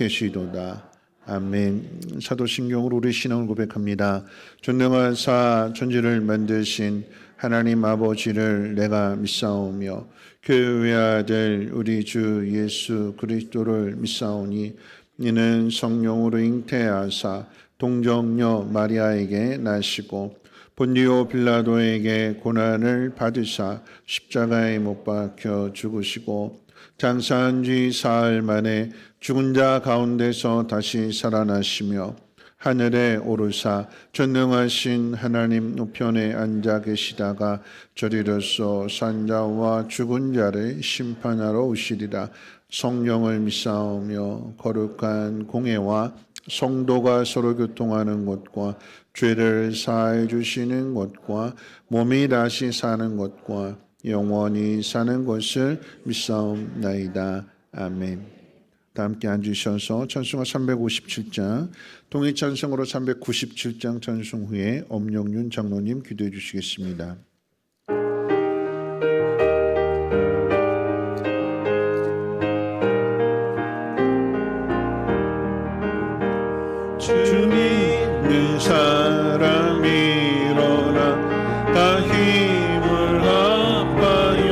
계시도다. 아멘. 사도신경으로 우리 신앙을 고백합니다. 전능하사 천지를 만드신 하나님 아버지를 내가 믿사오며 그 외아들 우리 주 예수 그리스도를 믿사오니 이는 성령으로 잉태하사 동정녀 마리아에게 나시고 본디오 빌라도에게 고난을 받으사 십자가에 못 박혀 죽으시고 장사한 지 사흘 만에 죽은 자 가운데서 다시 살아나시며 하늘에 오르사 전능하신 하나님 우편에 앉아 계시다가 저리로서 산 자와 죽은 자를 심판하러 오시리라. 성령을 믿사오며 거룩한 공회와 성도가 서로 교통하는 것과 죄를 사해 주시는 것과 몸이 다시 사는 것과 영원히 사는 것을 믿사옵나이다. 아멘. 다 함께 앉으셔서 찬송가 357장 통일찬송으로 397장 찬송 후에 엄영윤 장로님 기도해 주시겠습니다. 주 믿는 사람 일어나 다 힘을 합하여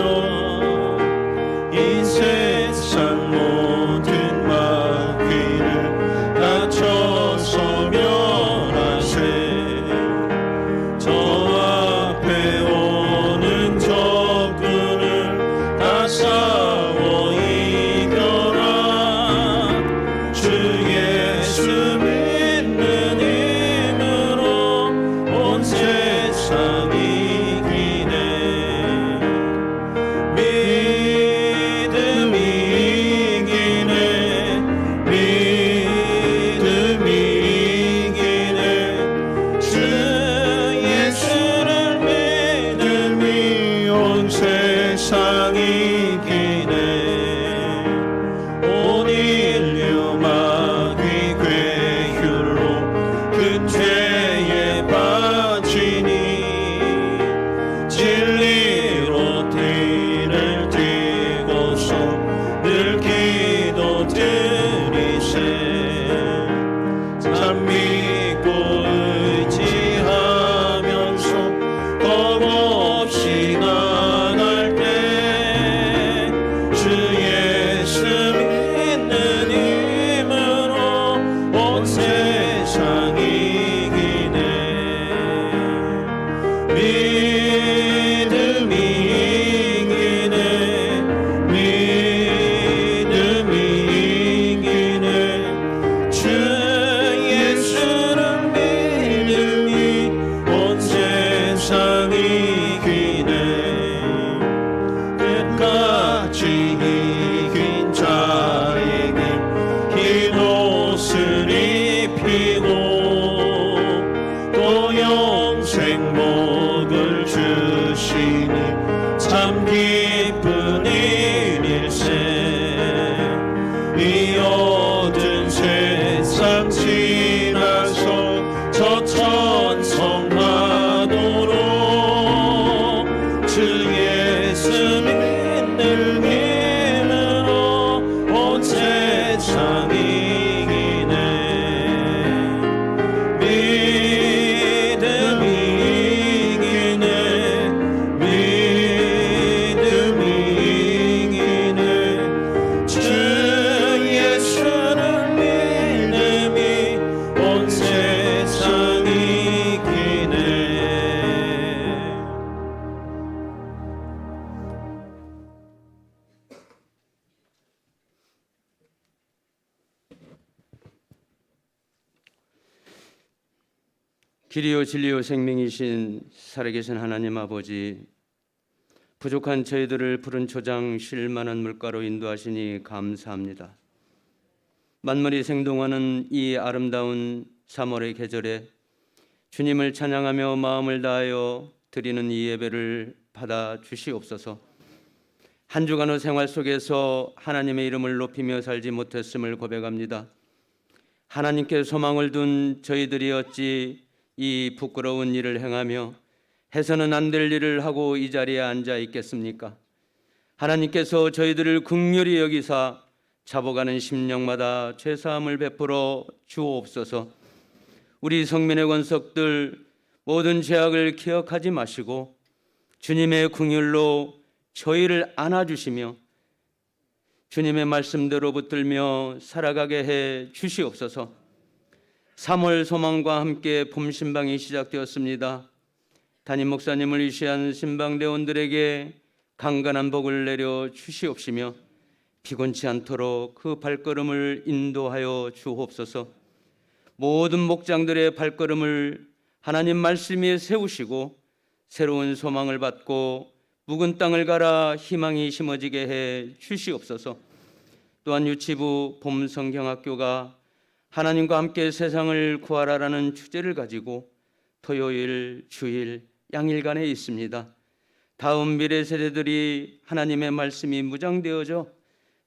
이 세상 모든 마귀를 다쳐서 멸하세. 저 앞에 오는 적군을 다 싸워 이겨라. 주 예수 길이요 진리요 생명이신 살아계신 하나님 아버지, 부족한 저희들을 푸른 초장 쉴 만한 물가로 인도하시니 감사합니다. 만물이 생동하는 이 아름다운 3월의 계절에 주님을 찬양하며 마음을 다하여 드리는 이 예배를 받아 주시옵소서. 한 주간의 생활 속에서 하나님의 이름을 높이며 살지 못했음을 고백합니다. 하나님께 소망을 둔 저희들이 어찌 이 부끄러운 일을 행하며 해서는 안 될 일을 하고 이 자리에 앉아 있겠습니까? 하나님께서 저희들을 긍휼히 여기사 잡아가는 심령마다 죄사함을 베풀어 주옵소서. 우리 성민의 권석들 모든 죄악을 기억하지 마시고 주님의 긍휼로 저희를 안아주시며 주님의 말씀대로 붙들며 살아가게 해 주시옵소서. 3월 소망과 함께 봄 신방이 시작되었습니다. 담임 목사님을 위시한 신방대원들에게 강건한 복을 내려 주시옵시며 피곤치 않도록 그 발걸음을 인도하여 주옵소서. 모든 목장들의 발걸음을 하나님 말씀 위에 세우시고 새로운 소망을 받고 묵은 땅을 갈아 희망이 심어지게 해 주시옵소서. 또한 유치부 봄 성경학교가 하나님과 함께 세상을 구하라라는 주제를 가지고 토요일, 주일, 양일간에 있습니다. 다음 미래 세대들이 하나님의 말씀이 무장되어져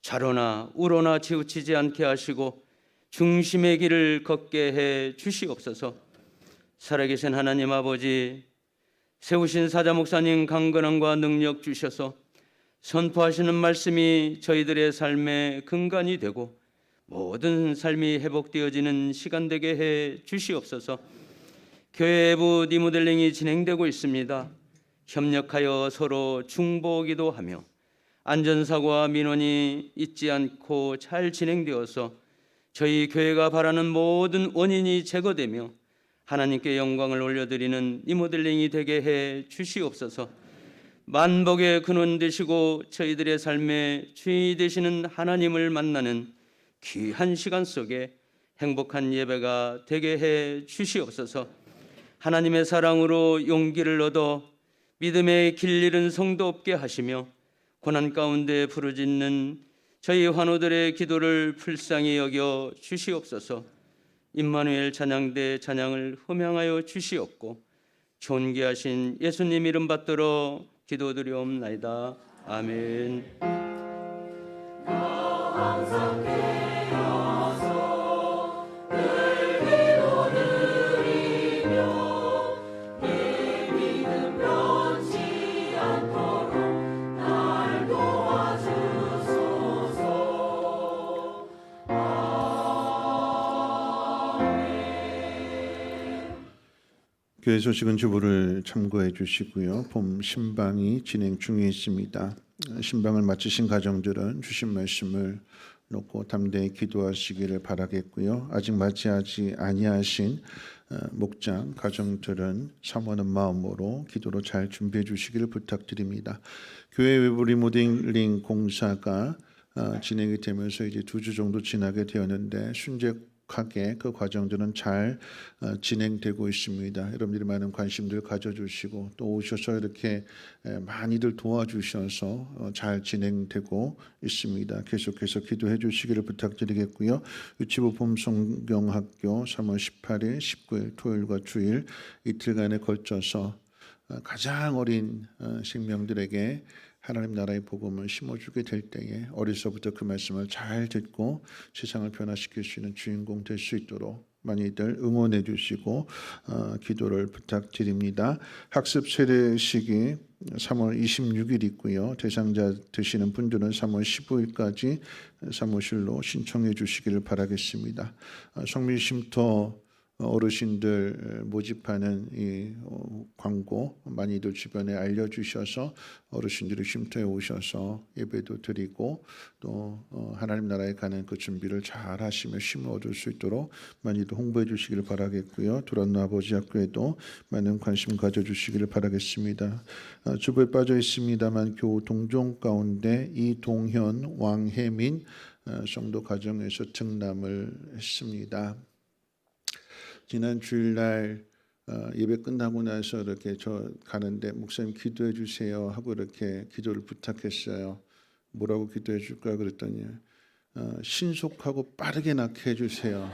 좌로나 우로나 치우치지 않게 하시고 중심의 길을 걷게 해 주시옵소서. 살아계신 하나님 아버지, 세우신 사자 목사님 강건함과 능력 주셔서 선포하시는 말씀이 저희들의 삶의 근간이 되고 모든 삶이 회복되어지는 시간 되게 해 주시옵소서. 교회 외부 리모델링이 진행되고 있습니다. 협력하여 서로 중보기도 하며 안전사고와 민원이 있지 않고 잘 진행되어서 저희 교회가 바라는 모든 원인이 제거되며 하나님께 영광을 올려드리는 리모델링이 되게 해 주시옵소서. 만복의 근원 되시고 저희들의 삶의 주인이 되시는 하나님을 만나는 귀한 시간 속에 행복한 예배가 되게 해 주시옵소서. 하나님의 사랑으로 용기를 얻어 믿음의 길 잃은 성도 없게 하시며 고난 가운데 부르짖는 저희 환우들의 기도를 불쌍히 여겨 주시옵소서. 임마누엘 찬양대 찬양을 흠양하여 주시옵고 존귀하신 예수님 이름 받들어 기도드리옵나이다. 아멘. 교회 소식은 주보를 참고해 주시고요. 봄 신방이 진행 중에 있습니다. 신방을 마치신 가정들은 주신 말씀을 놓고 담대히 기도하시기를 바라겠고요. 아직 맞이하지 아니하신 목장 가정들은 사모하는 마음으로 기도로 잘 준비해 주시기를 부탁드립니다. 교회 외부 리모델링 공사가 진행이 되면서 이제 2주 정도 지나게 되었는데 순적하게 그 과정들은 잘 진행되고 있습니다. 여러분들이 많은 관심들 가져주시고 또 오셔서 이렇게 많이들 도와주셔서 잘 진행되고 있습니다. 계속해서 기도해 주시기를 부탁드리겠고요. 유치부 봄성경학교 3월 18일, 19일 토요일과 주일 이틀간에 걸쳐서 가장 어린 생명들에게 하나님 나라의 복음을 심어주게 될 때에 어려서부터 그 말씀을 잘 듣고 세상을 변화시킬 수 있는 주인공 될 수 있도록 많이들 응원해 주시고 기도를 부탁드립니다. 학습 세례식이 3월 26일 있고요. 대상자 되시는 분들은 3월 15일까지 사무실로 신청해 주시기를 바라겠습니다. 성민 쉼터 어르신들 모집하는 이 광고 많이들 주변에 알려주셔서 어르신들이 쉼터에 오셔서 예배도 드리고 또 하나님 나라에 가는 그 준비를 잘 하시며 쉼을 얻을 수 있도록 많이들 홍보해 주시기를 바라겠고요. 두란노 아버지 학교에도 많은 관심 가져주시기를 바라겠습니다. 주부에 빠져 있습니다만 교우 동종 가운데 이동현, 왕혜민 성도 가정에서 등남을 했습니다. 지난 주일날 예배 끝나고 나서 이렇게 저 가는데 목사님 기도해 주세요 하고 이렇게 기도를 부탁했어요. 뭐라고 기도해 줄까 그랬더니 신속하고 빠르게 낳게 해주세요.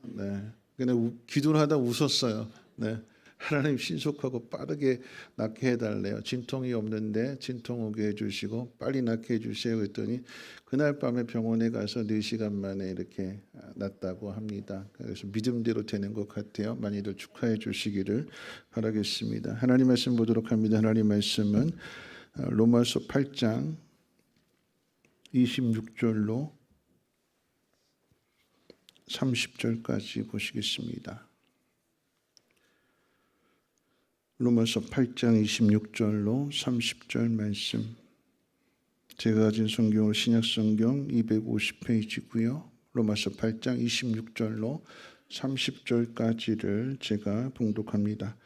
네, 그냥 기도를 하다 웃었어요. 네, 하나님 신속하고 빠르게 낳게 해달래요. 진통이 없는데 진통 오게 해주시고 빨리 낳게 해주세요 그랬더니 그날 밤에 병원에 가서 4시간 만에 이렇게 낳았다고 합니다. 그래서 믿음대로 되는 것 같아요. 많이들 축하해 주시기를 바라겠습니다. 하나님 말씀 보도록 합니다. 하나님 말씀은 로마서 8장 26절로 30절까지 보시겠습니다. 로마서 8장 26절로 30절 말씀. 제가 가진 성경은 신약성경 250페이지고요. 로마서 8장 26절로 30절까지를 제가 봉독합니다.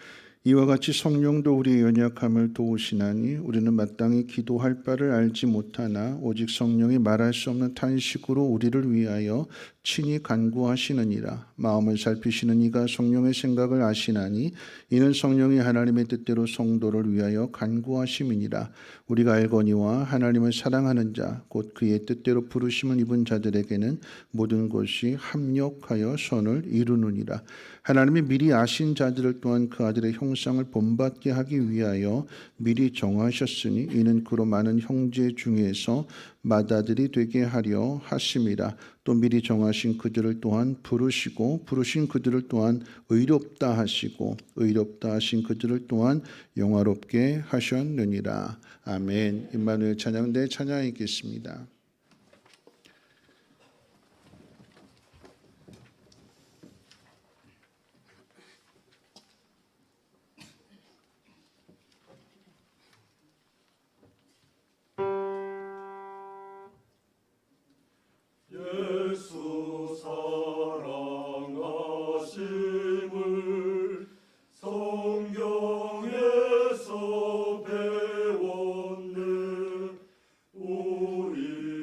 이와 같이 성령도 우리의 연약함을 도우시나니 우리는 마땅히 기도할 바를 알지 못하나 오직 성령이 말할 수 없는 탄식으로 우리를 위하여 친히 간구하시느니라. 마음을 살피시는 이가 성령의 생각을 아시나니 이는 성령이 하나님의 뜻대로 성도를 위하여 간구하심이니라. 우리가 알거니와 하나님을 사랑하는 자 곧 그의 뜻대로 부르심을 입은 자들에게는 모든 것이 합력하여 선을 이루느니라. 하나님이 미리 아신 자들을 또한 그 아들의 형상을 본받게 하기 위하여 미리 정하셨으니 이는 그로 많은 형제 중에서 맏아들이 되게 하려 하심이라. 또 미리 정하신 그들을 또한 부르시고 부르신 그들을 또한 의롭다 하시고 의롭다 하신 그들을 또한 영화롭게 하셨느니라. 아멘. 임마누엘 찬양대 찬양하겠습니다. 예수 사랑하심을 성경에서 배웠네. 우리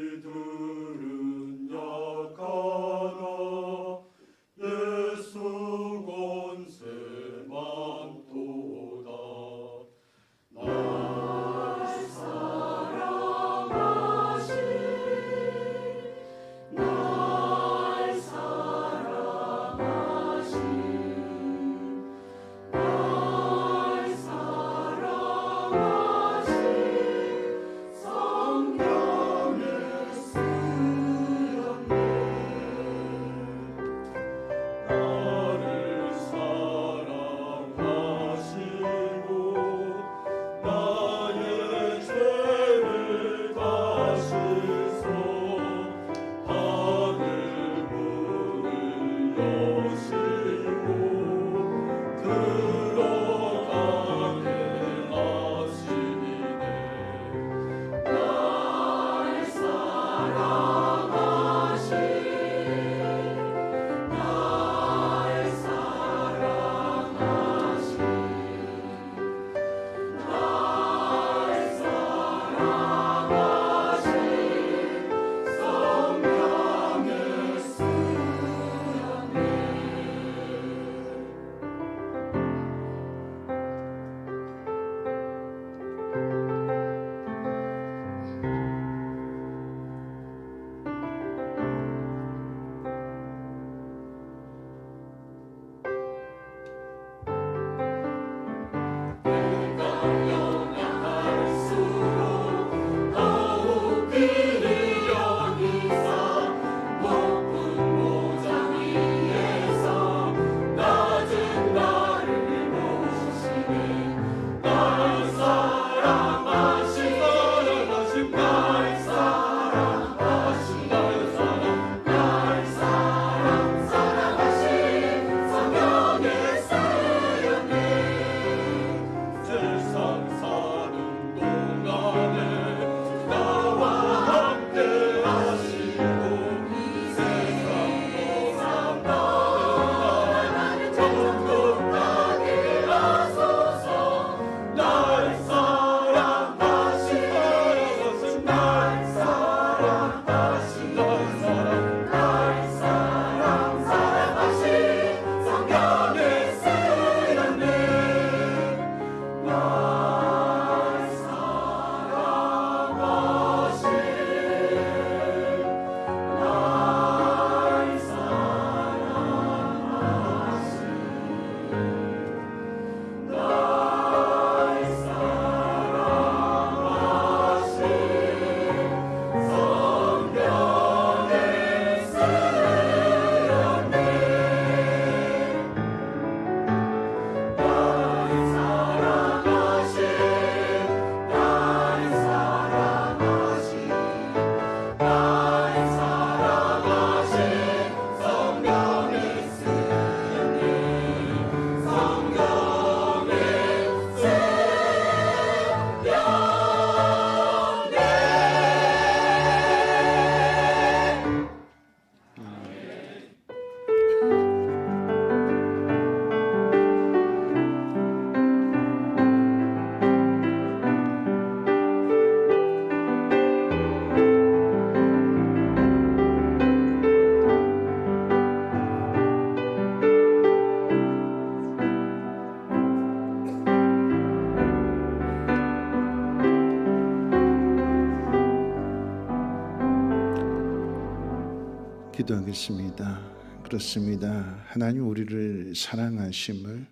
기도하겠습니다. 그렇습니다. 하나님 우리를 사랑하심을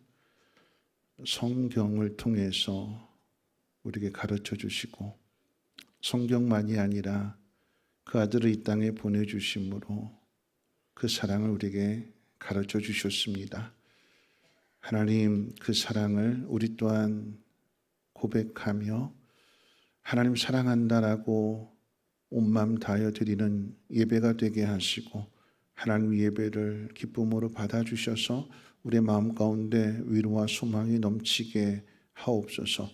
성경을 통해서 우리에게 가르쳐 주시고 성경만이 아니라 그 아들을 이 땅에 보내주심으로 그 사랑을 우리에게 가르쳐 주셨습니다. 하나님 그 사랑을 우리 또한 고백하며 하나님 사랑한다라고 온 마음 다하여 드리는 예배가 되게 하시고 하나님 예배를 기쁨으로 받아주셔서 우리의 마음 가운데 위로와 소망이 넘치게 하옵소서.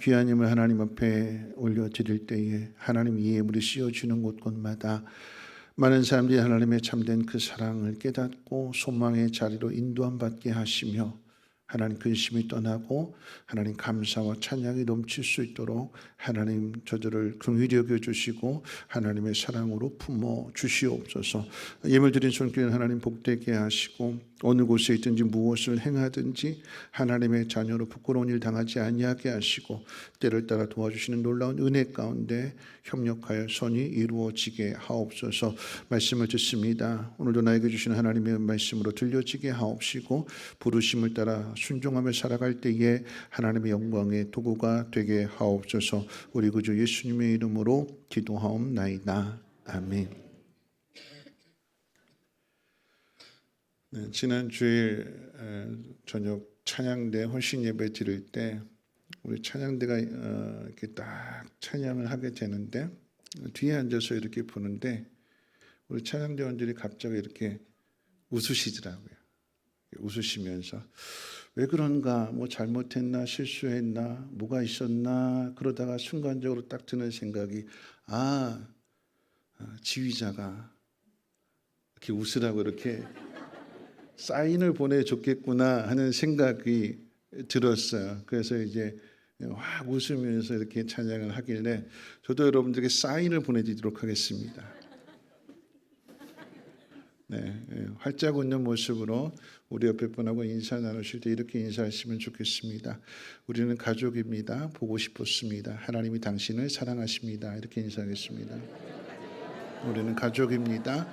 귀한 힘을 하나님 앞에 올려드릴 때에 하나님 이 예물이 씌워지는 곳곳마다 많은 사람들이 하나님의 참된 그 사랑을 깨닫고 소망의 자리로 인도함 받게 하시며 하나님 근심이 떠나고 하나님 감사와 찬양이 넘칠 수 있도록 하나님 저들을 긍휼히 여겨주시고 하나님의 사랑으로 품어 주시옵소서. 예물 드린 손길은 하나님 복되게 하시고 어느 곳에 있든지 무엇을 행하든지 하나님의 자녀로 부끄러운 일 당하지 아니하게 하시고 때를 따라 도와주시는 놀라운 은혜 가운데 협력하여 선이 이루어지게 하옵소서. 말씀을 듣습니다. 오늘도 나에게 주시는 하나님의 말씀으로 들려지게 하옵시고 부르심을 따라 순종하며 살아갈 때에 하나님의 영광의 도구가 되게 하옵소서. 우리 구주 예수님의 이름으로 기도하옵나이다. 아멘. 네, 지난 주일 저녁 찬양대 헌신 예배 드릴 때 우리 찬양대가 이렇게 딱 찬양을 하게 되는데 뒤에 앉아서 이렇게 보는데 우리 찬양대원들이 갑자기 이렇게 웃으시더라고요. 웃으시면서 왜 그런가, 뭐 잘못했나, 실수했나, 뭐가 있었나, 그러다가 순간적으로 딱 드는 생각이 지휘자가 이렇게 웃으라고 이렇게 사인을 보내줬겠구나 하는 생각이 들었어요. 그래서 이제 확 웃으면서 이렇게 찬양을 하길래 저도 여러분들에게 사인을 보내드리도록 하겠습니다. 네, 활짝 웃는 모습으로 우리 옆에 분하고 인사 나누실 때 이렇게 인사하시면 좋겠습니다. 우리는 가족입니다. 보고 싶었습니다. 하나님이 당신을 사랑하십니다. 이렇게 인사하겠습니다. 우리는 가족입니다.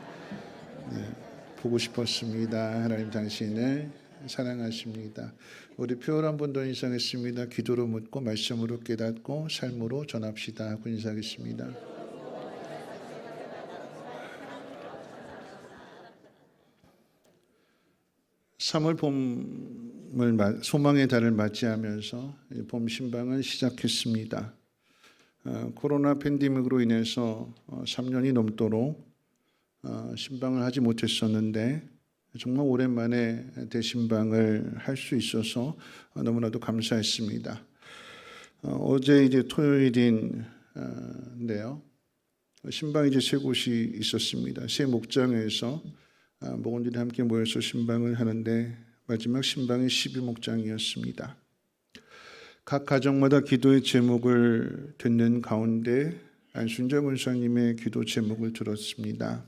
네, 보고 싶었습니다. 하나님 당신을 사랑하십니다. 우리 표현한 분도 인사하겠습니다. 기도로 묻고 말씀으로 깨닫고 삶으로 전합시다 하고 인사하겠습니다. 3월 봄을 소망의 달을 맞이하면서 봄 신방을 시작했습니다. 코로나 팬데믹으로 인해서 3년이 넘도록 신방을 하지 못했었는데 정말 오랜만에 대신방을 할 수 있어서 너무나도 감사했습니다. 어제 이제 토요일인데요. 신방이 이제 세 곳이 있었습니다. 세 목장에서 목원들이 함께 모여서 신방을 하는데 마지막 신방이 12목장이었습니다. 각 가정마다 기도의 제목을 듣는 가운데 안순자 권사님의 기도 제목을 들었습니다.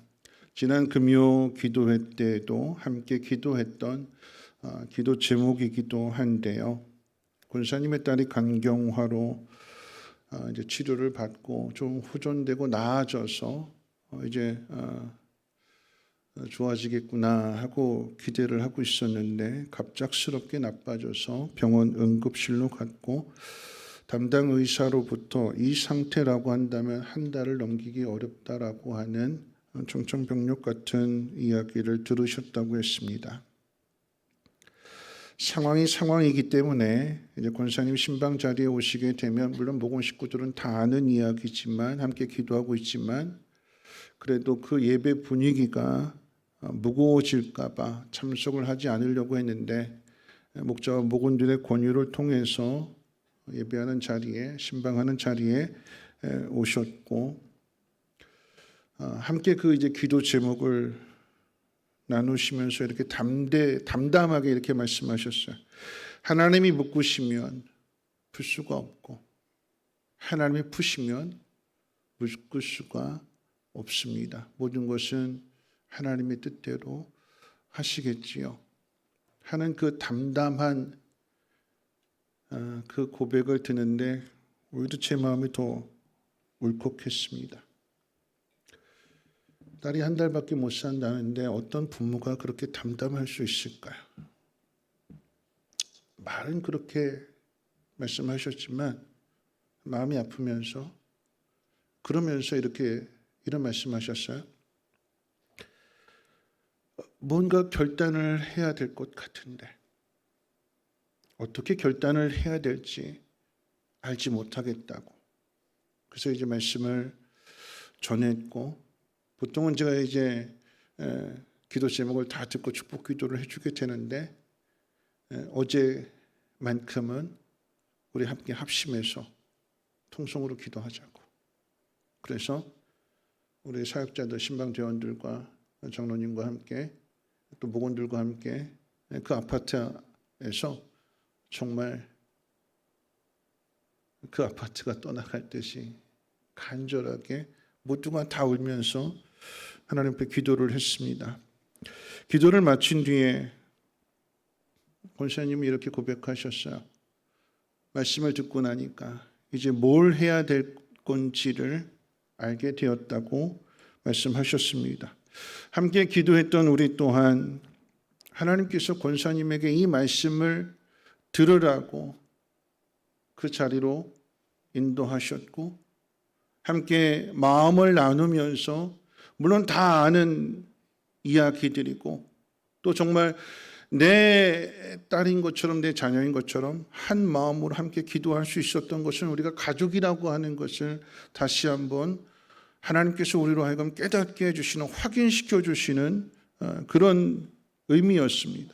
지난 금요 기도회 때도 함께 기도했던 기도 제목이기도 한데요. 권사님의 딸이 간경화로 이제 치료를 받고 좀 호전되고 나아져서 이제 좋아지겠구나 하고 기대를 하고 있었는데 갑작스럽게 나빠져서 병원 응급실로 갔고 담당 의사로부터 이 상태라고 한다면 한 달을 넘기기 어렵다라고 하는 정청병력 같은 이야기를 들으셨다고 했습니다. 상황이 상황이기 때문에 이제 권사님 신방 자리에 오시게 되면 물론 목원 식구들은 다 아는 이야기지만 함께 기도하고 있지만 그래도 그 예배 분위기가 무거워질까봐 참석을 하지 않으려고 했는데 목자와 목원들의 권유를 통해서 예배하는 자리에 신방하는 자리에 오셨고 함께 그 이제 기도 제목을 나누시면서 이렇게 담담하게 이렇게 말씀하셨어요. 하나님이 묶으시면 풀 수가 없고 하나님이 푸시면 묶을 수가 없습니다. 모든 것은 하나님의 뜻대로 하시겠지요. 하는 그 담담한 그 고백을 듣는데 오히려 제 마음이 더 울컥했습니다. 딸이 한 달밖에 못 산다는데 어떤 부모가 그렇게 담담할 수 있을까요? 말은 그렇게 말씀하셨지만 마음이 아프면서 그러면서 이런 말씀하셨어요. 뭔가 결단을 해야 될 것 같은데 어떻게 결단을 해야 될지 알지 못하겠다고. 그래서 이제 말씀을 전했고, 보통은 제가 이제 기도 제목을 다 듣고 축복 기도를 해주게 되는데 어제만큼은 우리 함께 합심해서 통성으로 기도하자고. 그래서 우리 사역자들, 신방대원들과 장로님과 함께 또 목원들과 함께 그 아파트에서 정말 그 아파트가 떠나갈 듯이 간절하게 모두가 다 울면서 하나님 앞에 기도를 했습니다. 기도를 마친 뒤에 권사님이 이렇게 고백하셨어요. 말씀을 듣고 나니까 이제 뭘 해야 될 건지를 알게 되었다고 말씀하셨습니다. 함께 기도했던 우리 또한 하나님께서 권사님에게 이 말씀을 들으라고 그 자리로 인도하셨고, 함께 마음을 나누면서 물론 다 아는 이야기들이고 또 정말 내 딸인 것처럼 내 자녀인 것처럼 한 마음으로 함께 기도할 수 있었던 것은 우리가 가족이라고 하는 것을 다시 한번 하나님께서 우리로 하여금 깨닫게 해주시는, 확인시켜 주시는 그런 의미였습니다.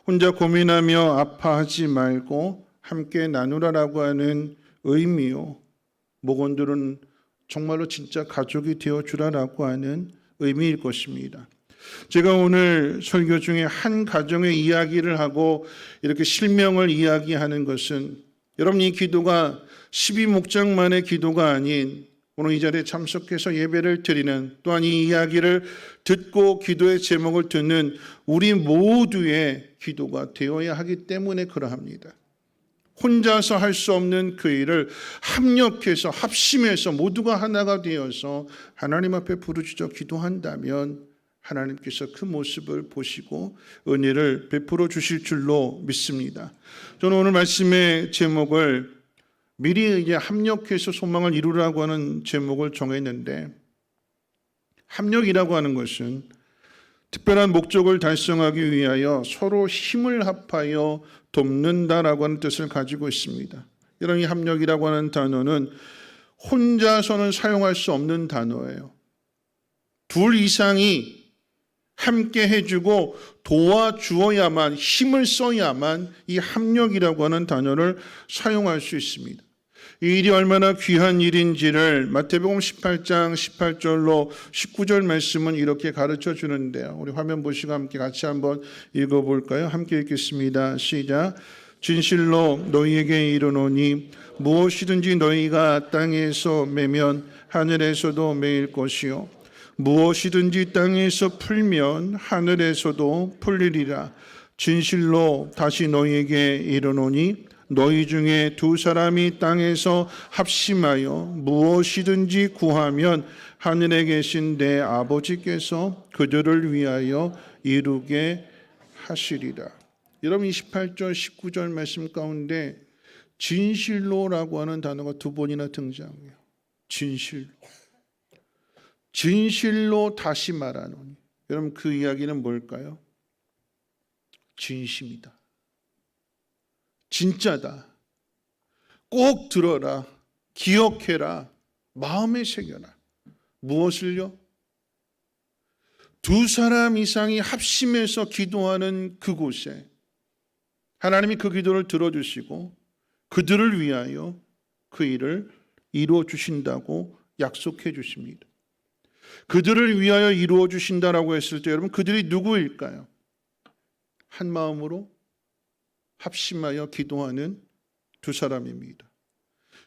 혼자 고민하며 아파하지 말고 함께 나누라라고 하는 의미요, 목원들은 정말로 진짜 가족이 되어주라라고 하는 의미일 것입니다. 제가 오늘 설교 중에 한 가정의 이야기를 하고 이렇게 실명을 이야기하는 것은 여러분, 이 기도가 12목장만의 기도가 아닌 오늘 이 자리에 참석해서 예배를 드리는, 또한 이 이야기를 듣고 기도의 제목을 듣는 우리 모두의 기도가 되어야 하기 때문에 그러합니다. 혼자서 할 수 없는 그 일을 합력해서 합심해서 모두가 하나가 되어서 하나님 앞에 부르짖어 기도한다면 하나님께서 그 모습을 보시고 은혜를 베풀어 주실 줄로 믿습니다. 저는 오늘 말씀의 제목을 미리 이제 합력해서 소망을 이루라고 하는 제목을 정했는데, 합력이라고 하는 것은 특별한 목적을 달성하기 위하여 서로 힘을 합하여 돕는다라고 하는 뜻을 가지고 있습니다. 이런 이 합력이라고 하는 단어는 혼자서는 사용할 수 없는 단어예요. 둘 이상이 함께 해주고 도와주어야만, 힘을 써야만 이 합력이라고 하는 단어를 사용할 수 있습니다. 이 일이 얼마나 귀한 일인지를 마태복음 18장 18절로 19절 말씀은 이렇게 가르쳐 주는데요. 우리 화면 보시고 함께 같이 한번 읽어볼까요? 함께 읽겠습니다. 시작. 진실로 너희에게 이르노니 무엇이든지 너희가 땅에서 매면 하늘에서도 매일 것이요 무엇이든지 땅에서 풀면 하늘에서도 풀리리라. 진실로 다시 너희에게 이르노니 너희 중에 두 사람이 땅에서 합심하여 무엇이든지 구하면 하늘에 계신 내 아버지께서 그들을 위하여 이루게 하시리라. 여러분, 28절 19절 말씀 가운데 진실로라고 하는 단어가 두 번이나 등장해요. 진실로. 진실로 다시 말하노니. 여러분, 그 이야기는 뭘까요? 진심이다. 진짜다. 꼭 들어라. 기억해라. 마음에 새겨라. 무엇을요? 두 사람 이상이 합심해서 기도하는 그곳에 하나님이 그 기도를 들어주시고 그들을 위하여 그 일을 이루어 주신다고 약속해 주십니다. 그들을 위하여 이루어 주신다라고 했을 때 여러분, 그들이 누구일까요? 한 마음으로 합심하여 기도하는 두 사람입니다.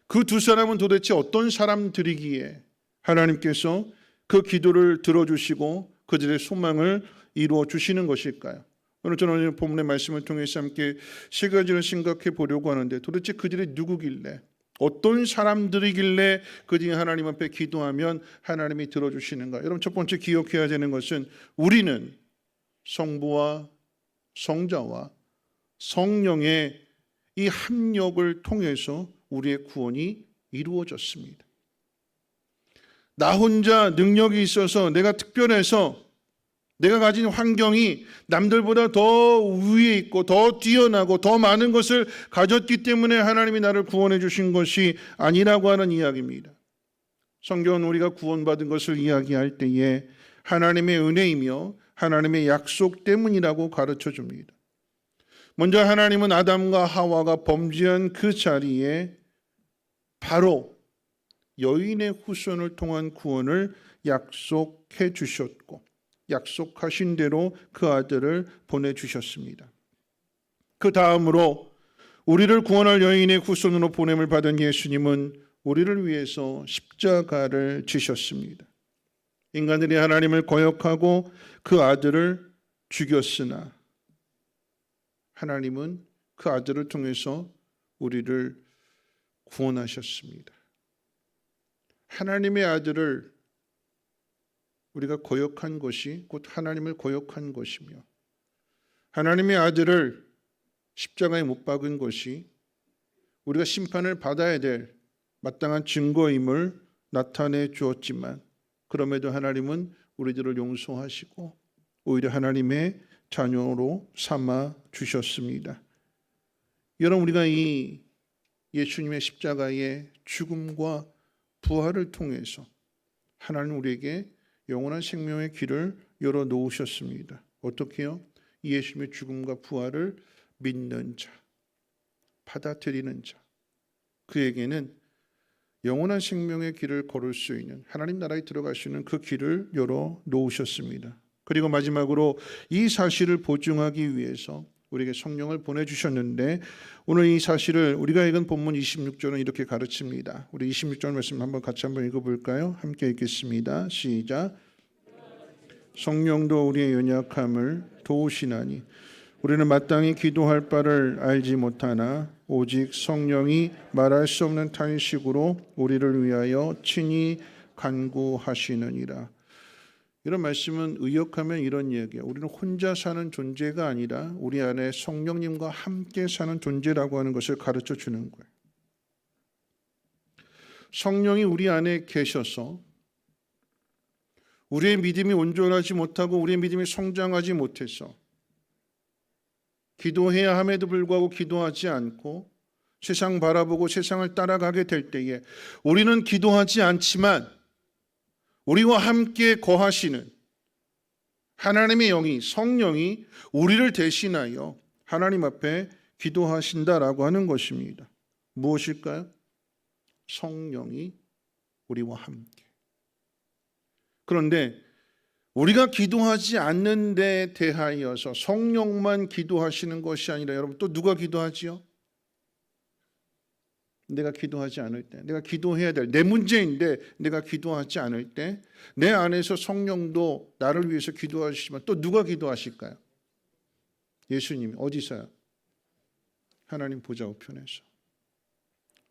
그 두 사람은 도대체 어떤 사람들이기에 하나님께서 그 기도를 들어주시고 그들의 소망을 이루어 주시는 것일까요? 오늘 저는 본문의 말씀을 통해서 함께 세 가지를 생각해 보려고 하는데, 도대체 그들이 누구길래, 어떤 사람들이길래 그들이 하나님 앞에 기도하면 하나님이 들어주시는가? 여러분, 첫 번째 기억해야 되는 것은 우리는 성부와 성자와 성령의 이 합력을 통해서 우리의 구원이 이루어졌습니다. 나 혼자 능력이 있어서, 내가 특별해서, 내가 가진 환경이 남들보다 더 위에 있고 더 뛰어나고 더 많은 것을 가졌기 때문에 하나님이 나를 구원해 주신 것이 아니라고 하는 이야기입니다. 성경은 우리가 구원받은 것을 이야기할 때에 하나님의 은혜이며 하나님의 약속 때문이라고 가르쳐 줍니다. 먼저 하나님은 아담과 하와가 범죄한 그 자리에 바로 여인의 후손을 통한 구원을 약속해 주셨고, 약속하신 대로 그 아들을 보내주셨습니다. 그 다음으로 우리를 구원할 여인의 후손으로 보냄을 받은 예수님은 우리를 위해서 십자가를 지셨습니다. 인간들이 하나님을 거역하고 그 아들을 죽였으나 하나님은 그 아들을 통해서 우리를 구원하셨습니다. 하나님의 아들을 우리가 거역한 것이 곧 하나님을 거역한 것이며, 하나님의 아들을 십자가에 못 박은 것이 우리가 심판을 받아야 될 마땅한 증거임을 나타내 주었지만, 그럼에도 하나님은 우리들을 용서하시고 오히려 하나님의 자녀로 삼아 주셨습니다. 여러분, 우리가 이 예수님의 십자가의 죽음과 부활을 통해서 하나님 우리에게 영원한 생명의 길을 열어 놓으셨습니다. 어떻게요? 예수님의 죽음과 부활을 믿는 자, 받아들이는 자, 그에게는 영원한 생명의 길을 걸을 수 있는, 하나님 나라에 들어갈 수 있는 그 길을 열어 놓으셨습니다. 그리고 마지막으로 이 사실을 보증하기 위해서 우리에게 성령을 보내주셨는데, 오늘 이 사실을 우리가 읽은 본문 26절은 이렇게 가르칩니다. 우리 26절 말씀 한번 같이 한번 읽어볼까요? 함께 읽겠습니다. 시작. 성령도 우리의 연약함을 도우시나니 우리는 마땅히 기도할 바를 알지 못하나 오직 성령이 말할 수 없는 탄식으로 우리를 위하여 친히 간구하시느니라. 이런 말씀은 의역하면 이런 이야기예요. 우리는 혼자 사는 존재가 아니라 우리 안에 성령님과 함께 사는 존재라고 하는 것을 가르쳐 주는 거예요. 성령이 우리 안에 계셔서 우리의 믿음이 온전하지 못하고 우리의 믿음이 성장하지 못해서 기도해야 함에도 불구하고 기도하지 않고 세상 바라보고 세상을 따라가게 될 때에 우리는 기도하지 않지만 우리와 함께 거하시는 하나님의 영이, 성령이 우리를 대신하여 하나님 앞에 기도하신다라고 하는 것입니다. 무엇일까요? 성령이 우리와 함께. 그런데 우리가 기도하지 않는 데 대하여서 성령만 기도하시는 것이 아니라, 여러분, 또 누가 기도하지요? 내가 기도하지 않을 때, 내가 기도해야 될 내 문제인데 내가 기도하지 않을 때 내 안에서 성령도 나를 위해서 기도하시지만 또 누가 기도하실까요? 예수님이. 어디서요? 하나님 보좌 우편에서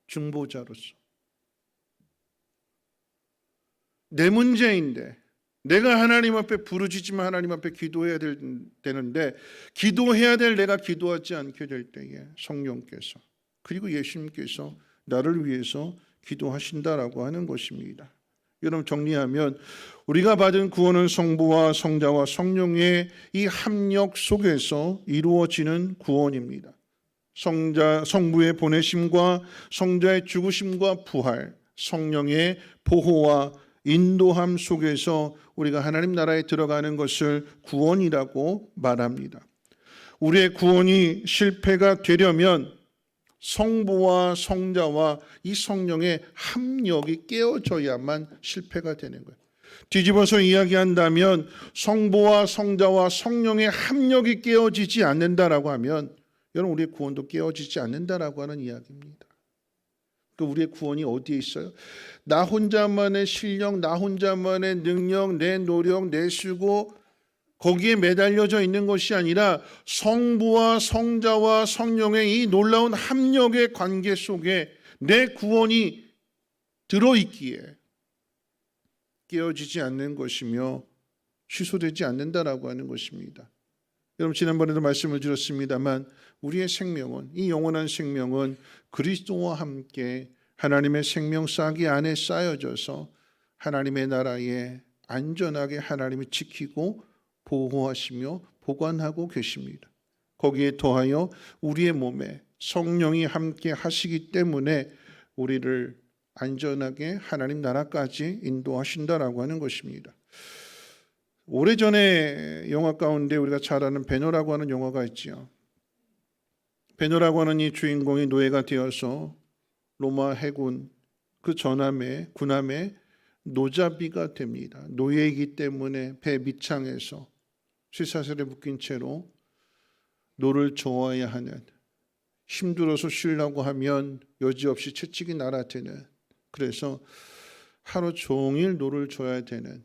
중보자로서. 내 문제인데 내가 하나님 앞에 부르짖지만 하나님 앞에 기도해야 되는데 기도해야 될 내가 기도하지 않게 될 때에 성령께서, 그리고 예수님께서 나를 위해서 기도하신다라고 하는 것입니다. 여러분, 정리하면 우리가 받은 구원은 성부와 성자와 성령의 이 합력 속에서 이루어지는 구원입니다. 성부의 보내심과 성자의 죽으심과 부활, 성령의 보호와 인도함 속에서 우리가 하나님 나라에 들어가는 것을 구원이라고 말합니다. 우리의 구원이 실패가 되려면 성부와 성자와 이 성령의 합력이 깨어져야만 실패가 되는 거예요. 뒤집어서 이야기한다면 성부와 성자와 성령의 합력이 깨어지지 않는다라고 하면 여러분, 우리의 구원도 깨어지지 않는다라고 하는 이야기입니다. 우리의 구원이 어디에 있어요? 나 혼자만의 실력, 나 혼자만의 능력, 내 노력, 내 수고, 거기에 매달려져 있는 것이 아니라 성부와 성자와 성령의 이 놀라운 합력의 관계 속에 내 구원이 들어있기에 깨어지지 않는 것이며 취소되지 않는다라고 하는 것입니다. 여러분, 지난번에도 말씀을 드렸습니다만 우리의 생명은, 이 영원한 생명은 그리스도와 함께 하나님의 생명싸기 안에 쌓여져서 하나님의 나라에 안전하게 하나님이 지키고 보호하시며 보관하고 계십니다. 거기에 더하여 우리의 몸에 성령이 함께 하시기 때문에 우리를 안전하게 하나님 나라까지 인도하신다라고 하는 것입니다. 오래전에 영화 가운데 우리가 잘 아는 베너라고 하는 영화가 있지요. 베너라고 하는 이 주인공이 노예가 되어서 로마 해군 그 전함의 군함의 노자비가 됩니다. 노예이기 때문에 배 밑창에서 쇠사슬에 묶인 채로 노를 저어야 하는, 힘들어서 쉬려고 하면 여지없이 채찍이 날아드는, 그래서 하루 종일 노를 져야 되는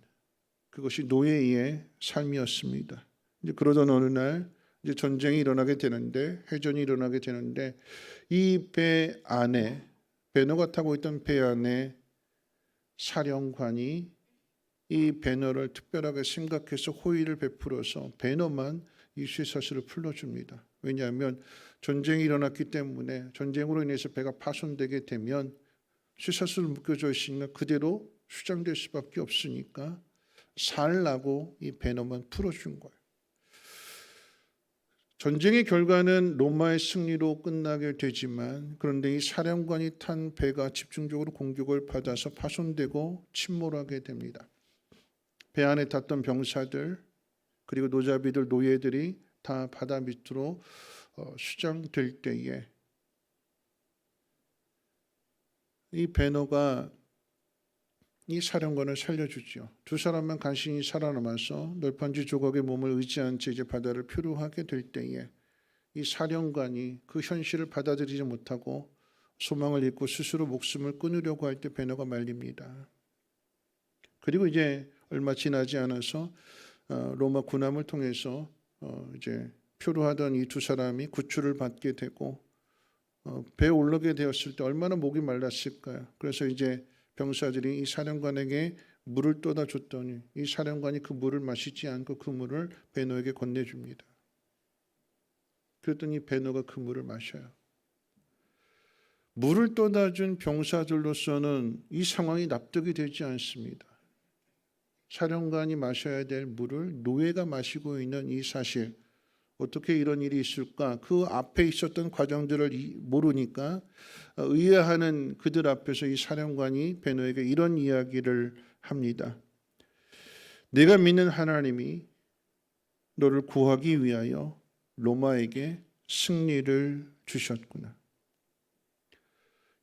그것이 노예의 삶이었습니다. 이제 그러던 어느 날 이제 전쟁이 일어나게 되는데, 해전이 일어나게 되는데, 이 배 안에, 베너가 타고 있던 배 안에 사령관이 이 베너를 특별하게 생각해서 호의를 베풀어서 베너만 이 쇠사슬을 풀어줍니다. 왜냐하면 전쟁이 일어났기 때문에 전쟁으로 인해서 배가 파손되게 되면 쇠사슬을 묶여져 있으니까 그대로 수장될 수밖에 없으니까 살라고 이 베너만 풀어준 거예요. 전쟁의 결과는 로마의 승리로 끝나게 되지만, 그런데 이 사령관이 탄 배가 집중적으로 공격을 받아서 파손되고 침몰하게 됩니다. 배 안에 탔던 병사들 그리고 노자비들, 노예들이 다 바다 밑으로 수장될 때에 이 베너가 이 사령관을 살려주죠. 두 사람만 간신히 살아남아서 널판지 조각의 몸을 의지한 채 이제 바다를 표류하게 될 때에 이 사령관이 그 현실을 받아들이지 못하고 소망을 잃고 스스로 목숨을 끊으려고 할 때 베너가 말립니다. 그리고 이제 얼마 지나지 않아서 로마 군함을 통해서 이제 표류하던 이 두 사람이 구출을 받게 되고 배에 올라게 되었을 때 얼마나 목이 말랐을까요? 그래서 이제 병사들이 이 사령관에게 물을 떠다 줬더니 이 사령관이 그 물을 마시지 않고 그 물을 베너에게 건네줍니다. 그랬더니 베너가 그 물을 마셔요. 물을 떠다 준 병사들로서는 이 상황이 납득이 되지 않습니다. 사령관이 마셔야 될 물을 노예가 마시고 있는 이 사실, 어떻게 이런 일이 있을까? 그 앞에 있었던 과정들을 모르니까 의아해하는 그들 앞에서 이 사령관이 베너에게 이런 이야기를 합니다. 내가 믿는 하나님이 너를 구하기 위하여 로마에게 승리를 주셨구나.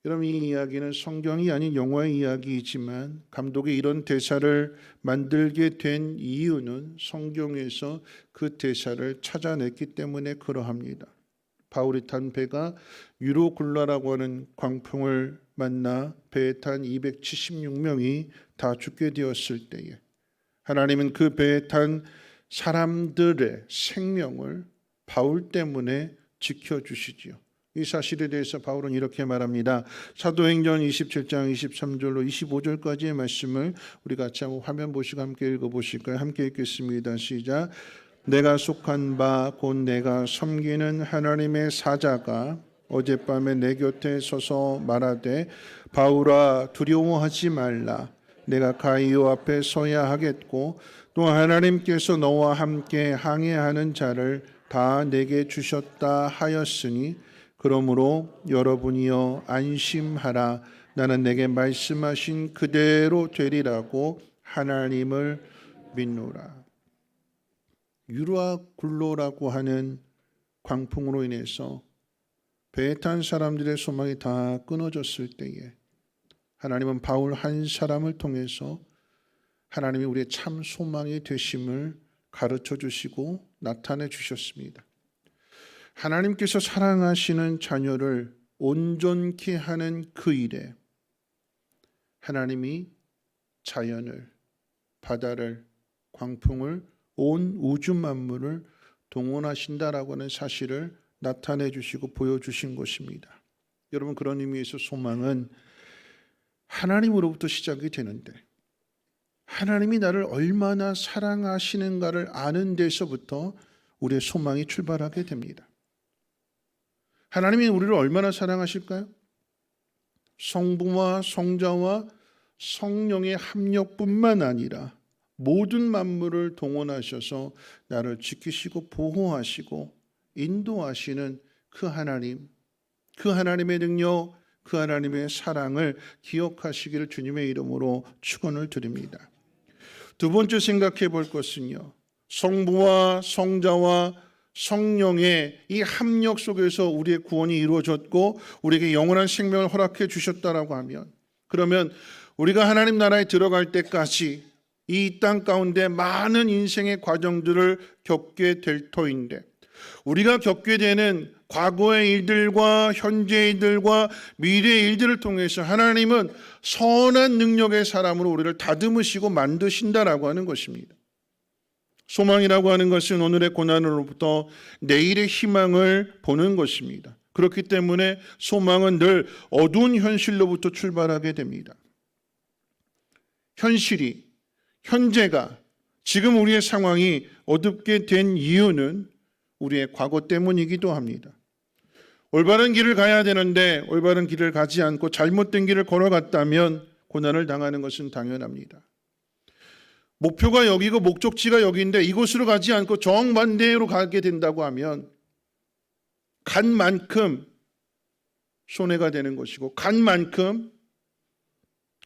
여러분, 이 이야기는 성경이 아닌 영화의 이야기이지만 감독이 이런 대사를 만들게 된 이유는 성경에서 그 대사를 찾아냈기 때문에 그러합니다. 바울이 탄 배가 유로굴라라고 하는 광풍을 만나 배에 탄 276명이 다 죽게 되었을 때에 하나님은 그 배에 탄 사람들의 생명을 바울 때문에 지켜주시지요. 이 사실에 대해서 바울은 이렇게 말합니다. 사도행전 27장 23절로 25절까지의 말씀을 우리 같이 한번 화면 보시고 함께 읽어보실까요? 함께 읽겠습니다. 시작. 내가 속한 바 곧 내가 섬기는 하나님의 사자가 어젯밤에 내 곁에 서서 말하되 바울아 두려워하지 말라. 내가 가이오 앞에 서야 하겠고 또 하나님께서 너와 함께 항해하는 자를 다 내게 주셨다 하였으니 그러므로 여러분이여 안심하라. 나는 내게 말씀하신 그대로 되리라고 하나님을 믿노라. 유라굴로라고 하는 광풍으로 인해서 배에 탄 사람들의 소망이 다 끊어졌을 때에 하나님은 바울 한 사람을 통해서 하나님이 우리의 참 소망이 되심을 가르쳐 주시고 나타내 주셨습니다. 하나님께서 사랑하시는 자녀를 온전케 하는 그 일에 하나님이 자연을, 바다를, 광풍을, 온 우주 만물을 동원하신다라고 하는 사실을 나타내 주시고 보여주신 것입니다. 여러분, 그런 의미에서 소망은 하나님으로부터 시작이 되는데, 하나님이 나를 얼마나 사랑하시는가를 아는 데서부터 우리의 소망이 출발하게 됩니다. 하나님이 우리를 얼마나 사랑하실까요? 성부와 성자와 성령의 합력뿐만 아니라 모든 만물을 동원하셔서 나를 지키시고 보호하시고 인도하시는 그 하나님, 그 하나님의 능력, 그 하나님의 사랑을 기억하시기를 주님의 이름으로 축원을 드립니다. 두 번째 생각해 볼 것은요, 성부와 성자와 성령의 이 합력 속에서 우리의 구원이 이루어졌고 우리에게 영원한 생명을 허락해 주셨다라고 하면, 그러면 우리가 하나님 나라에 들어갈 때까지 이 땅 가운데 많은 인생의 과정들을 겪게 될 터인데, 우리가 겪게 되는 과거의 일들과 현재의 일들과 미래의 일들을 통해서 하나님은 선한 능력의 사람으로 우리를 다듬으시고 만드신다라고 하는 것입니다. 소망이라고 하는 것은 오늘의 고난으로부터 내일의 희망을 보는 것입니다. 그렇기 때문에 소망은 늘 어두운 현실로부터 출발하게 됩니다. 현실이, 현재가, 지금 우리의 상황이 어둡게 된 이유는 우리의 과거 때문이기도 합니다. 올바른 길을 가야 되는데 올바른 길을 가지 않고 잘못된 길을 걸어갔다면 고난을 당하는 것은 당연합니다. 목표가 여기고 목적지가 여기인데 이곳으로 가지 않고 정반대로 가게 된다고 하면 간 만큼 손해가 되는 것이고 간 만큼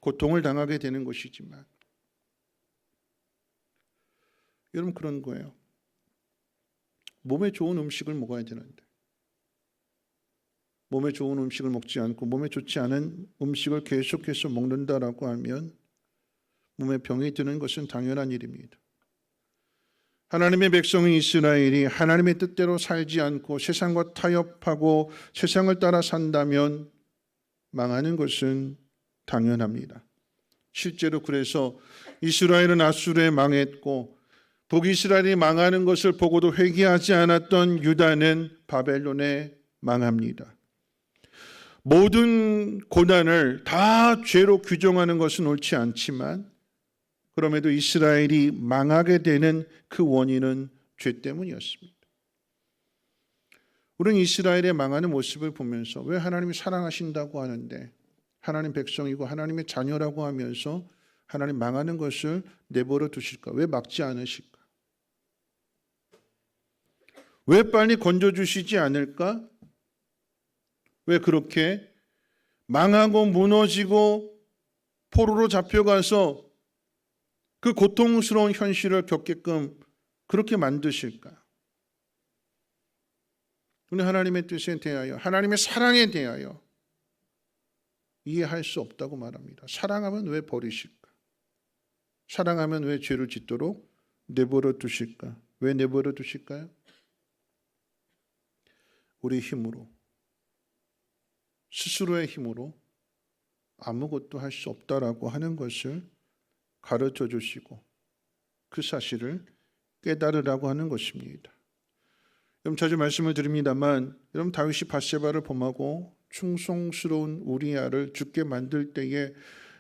고통을 당하게 되는 것이지만, 여러분, 그런 거예요. 몸에 좋은 음식을 먹어야 되는데 몸에 좋은 음식을 먹지 않고 몸에 좋지 않은 음식을 계속해서 먹는다라고 하면 몸에 병이 드는 것은 당연한 일입니다. 하나님의 백성인 이스라엘이 하나님의 뜻대로 살지 않고 세상과 타협하고 세상을 따라 산다면 망하는 것은 당연합니다. 실제로 그래서 이스라엘은 아수르에 망했고 북이스라엘이 망하는 것을 보고도 회개하지 않았던 유다는 바벨론에 망합니다. 모든 고난을 다 죄로 규정하는 것은 옳지 않지만 그럼에도 이스라엘이 망하게 되는 그 원인은 죄 때문이었습니다. 우리는 이스라엘의 망하는 모습을 보면서 왜 하나님이 사랑하신다고 하는데 하나님 백성이고 하나님의 자녀라고 하면서 하나님 망하는 것을 내버려 두실까? 왜 막지 않으실까? 왜 빨리 건져주시지 않을까? 왜 그렇게 망하고 무너지고 포로로 잡혀가서 그 고통스러운 현실을 겪게끔 그렇게 만드실까? 우리 하나님의 뜻에 대하여, 하나님의 사랑에 대하여 이해할 수 없다고 말합니다. 사랑하면 왜 버리실까? 사랑하면 왜 죄를 짓도록 내버려 두실까? 왜 내버려 두실까요? 우리 힘으로, 스스로의 힘으로 아무것도 할 수 없다라고 하는 것을 가르쳐 주시고 그 사실을 깨달으라고 하는 것입니다. 여러분, 자주 말씀을 드립니다만, 여러분, 다윗이 밧세바를 범하고 충성스러운 우리아를 죽게 만들 때에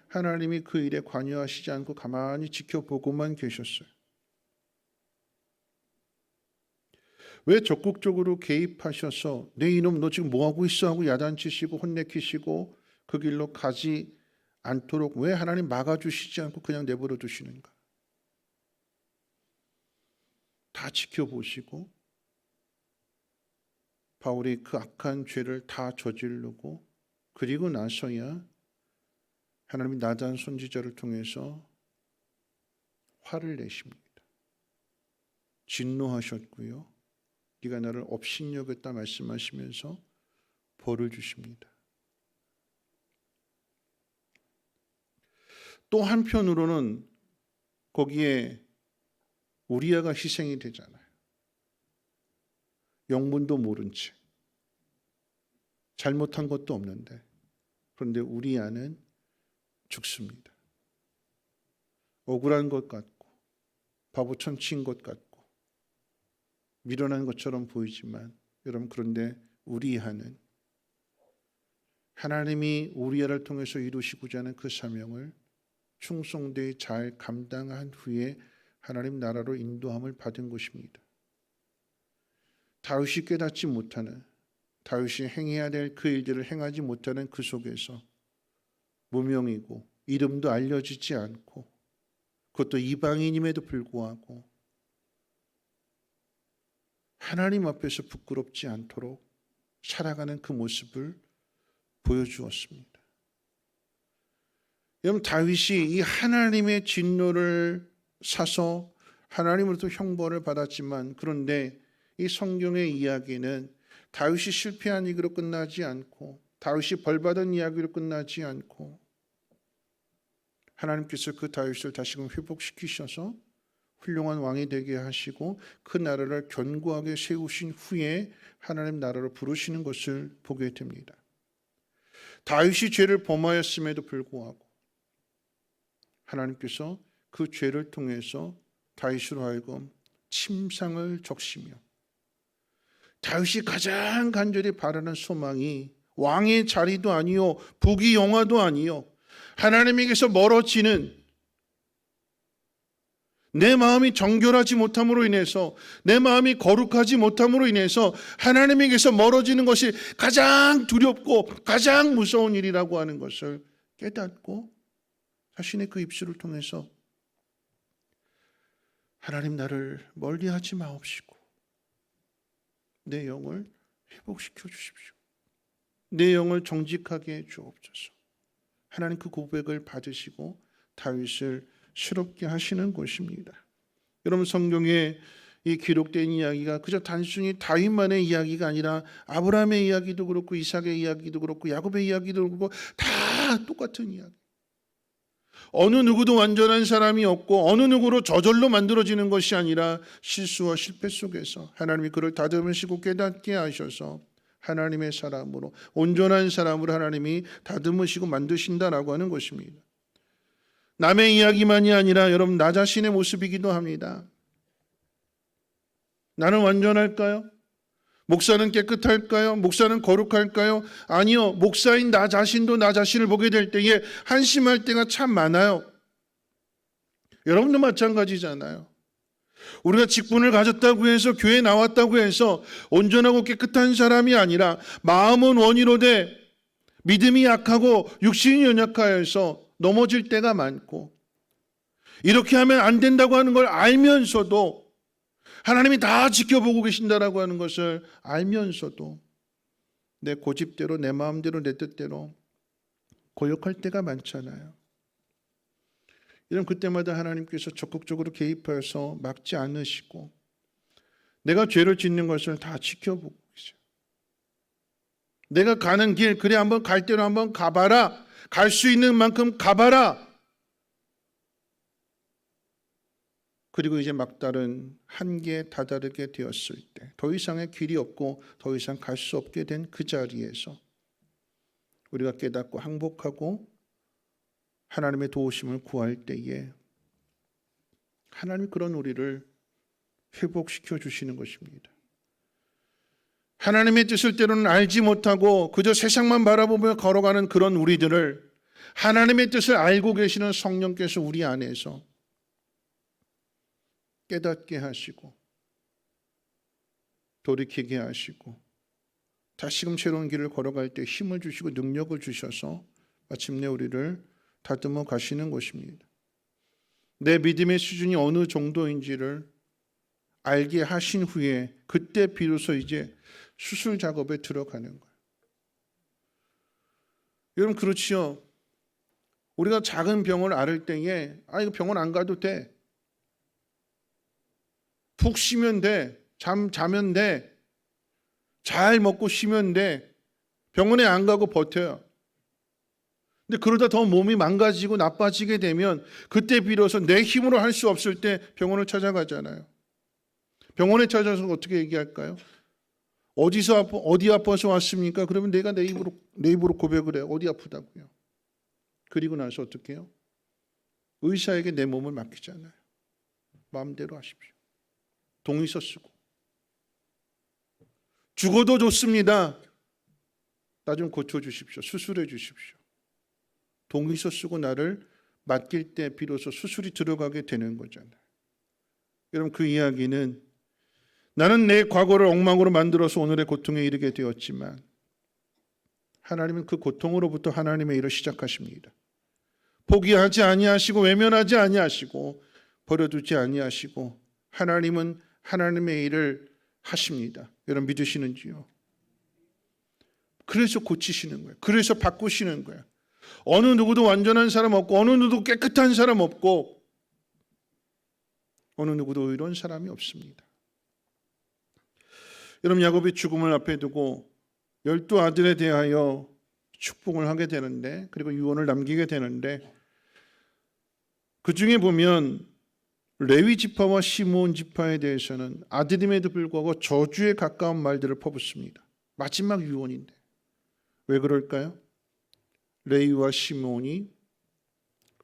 하나님이 그 일에 관여하시지 않고 가만히 지켜보고만 계셨어요. 왜 적극적으로 개입하셔서 내 이놈 너 지금 뭐하고 있어 하고 야단치시고 혼내키시고 그 길로 가지 않도록 왜 하나님 막아주시지 않고 그냥 내버려 두시는가? 다 지켜보시고 바울이 그 악한 죄를 다 저지르고 그리고 나서야 하나님이 나단 선지자를 통해서 화를 내십니다. 진노하셨고요. 네가 나를 업신여겼다 말씀하시면서 벌을 주십니다. 또 한편으로는 거기에 우리아가 희생이 되잖아요. 영문도 모른 채 잘못한 것도 없는데, 그런데 우리아는 죽습니다. 억울한 것 같고 바보천치인 것 같고 미련한 것처럼 보이지만 여러분, 그런데 우리아는 하나님이 우리를 통해서 이루시고자 하는 그 사명을 충성되이 잘 감당한 후에 하나님 나라로 인도함을 받은 것입니다. 다윗이 깨닫지 못하는, 다윗이 행해야 될 그 일들을 행하지 못하는 그 속에서 무명이고 이름도 알려지지 않고, 그것도 이방인임에도 불구하고 하나님 앞에서 부끄럽지 않도록 살아가는 그 모습을 보여주었습니다. 여러분, 다윗이 이 하나님의 진노를 사서 하나님으로부터 형벌을 받았지만, 그런데 이 성경의 이야기는 다윗이 실패한 얘기로 끝나지 않고, 다윗이 벌받은 이야기로 끝나지 않고, 하나님께서 그 다윗을 다시금 회복시키셔서 훌륭한 왕이 되게 하시고 그 나라를 견고하게 세우신 후에 하나님 나라로 부르시는 것을 보게 됩니다. 다윗이 죄를 범하였음에도 불구하고 하나님께서 그 죄를 통해서 다윗으로 하여금 침상을 적시며, 다윗이 가장 간절히 바라는 소망이 왕의 자리도 아니요 부귀 영화도 아니요 하나님에게서 멀어지는, 내 마음이 정결하지 못함으로 인해서, 내 마음이 거룩하지 못함으로 인해서 하나님에게서 멀어지는 것이 가장 두렵고 가장 무서운 일이라고 하는 것을 깨닫고 자신의 그 입술을 통해서 하나님 나를 멀리하지 마옵시고 내 영을 회복시켜 주십시오. 내 영을 정직하게 해 주옵소서. 하나님 그 고백을 받으시고 다윗을 새롭게 하시는 것입니다. 여러분, 성경에 이 기록된 이야기가 그저 단순히 다윗만의 이야기가 아니라 아브라함의 이야기도 그렇고 이삭의 이야기도 그렇고 야곱의 이야기도 그렇고 다 똑같은 이야기. 어느 누구도 완전한 사람이 없고 어느 누구로 저절로 만들어지는 것이 아니라 실수와 실패 속에서 하나님이 그를 다듬으시고 깨닫게 하셔서 하나님의 사람으로, 온전한 사람으로 하나님이 다듬으시고 만드신다라고 하는 것입니다. 남의 이야기만이 아니라 여러분, 나 자신의 모습이기도 합니다. 나는 완전할까요? 목사는 깨끗할까요? 목사는 거룩할까요? 아니요. 목사인 나 자신도 나 자신을 보게 될 때에 한심할 때가 참 많아요. 여러분도 마찬가지잖아요. 우리가 직분을 가졌다고 해서, 교회에 나왔다고 해서 온전하고 깨끗한 사람이 아니라 마음은 원이로되 믿음이 약하고 육신이 연약하여서 넘어질 때가 많고, 이렇게 하면 안 된다고 하는 걸 알면서도, 하나님이 다 지켜보고 계신다라고 하는 것을 알면서도 내 고집대로, 내 마음대로, 내 뜻대로 고역할 때가 많잖아요. 이런 그때마다 하나님께서 적극적으로 개입하여서 막지 않으시고 내가 죄를 짓는 것을 다 지켜보고 계세요. 내가 가는 길, 그래 한번 갈 대로 한번 가봐라. 갈 수 있는 만큼 가봐라. 그리고 이제 막다른 한계에 다다르게 되었을 때, 더 이상의 길이 없고 더 이상 갈 수 없게 된 그 자리에서 우리가 깨닫고 항복하고 하나님의 도우심을 구할 때에 하나님이 그런 우리를 회복시켜 주시는 것입니다. 하나님의 뜻을 때로는 알지 못하고 그저 세상만 바라보며 걸어가는 그런 우리들을 하나님의 뜻을 알고 계시는 성령께서 우리 안에서 깨닫게 하시고 돌이키게 하시고 다시금 새로운 길을 걸어갈 때 힘을 주시고 능력을 주셔서 마침내 우리를 다듬어 가시는 것입니다. 내 믿음의 수준이 어느 정도인지를 알게 하신 후에 그때 비로소 이제 수술 작업에 들어가는 거예요. 여러분, 그렇지요. 우리가 작은 병을 앓을 때에 이거 병원 안 가도 돼. 푹 쉬면 돼. 자면 돼. 잘 먹고 쉬면 돼. 병원에 안 가고 버텨요. 근데 그러다 더 몸이 망가지고 나빠지게 되면 그때 비로소 내 힘으로 할 수 없을 때 병원을 찾아가잖아요. 병원에 찾아서 어떻게 얘기할까요? 어디 아파서 왔습니까? 그러면 내가 내 입으로 고백을 해요. 어디 아프다고요. 그리고 나서 어떻게 해요? 의사에게 내 몸을 맡기잖아요. 마음대로 하십시오. 동의서 쓰고. 죽어도 좋습니다. 나 좀 고쳐주십시오. 수술해 주십시오. 동의서 쓰고 나를 맡길 때 비로소 수술이 들어가게 되는 거잖아요. 여러분, 그 이야기는 나는 내 과거를 엉망으로 만들어서 오늘의 고통에 이르게 되었지만 하나님은 그 고통으로부터 하나님의 일을 시작하십니다. 포기하지 아니하시고 외면하지 아니하시고 버려두지 아니하시고 하나님은 하나님의 일을 하십니다. 여러분, 믿으시는지요? 그래서 고치시는 거예요. 그래서 바꾸시는 거예요. 어느 누구도 완전한 사람 없고 어느 누구도 깨끗한 사람 없고 어느 누구도 의로운 사람이 없습니다. 여러분, 야곱이 죽음을 앞에 두고 12아들에 대하여 축복을 하게 되는데, 그리고 유언을 남기게 되는데, 그 중에 보면 레위 지파와 시므온 지파에 대해서는 아들임에도 불구하고 저주에 가까운 말들을 퍼붓습니다. 마지막 유언인데 왜 그럴까요? 레위와 시므온이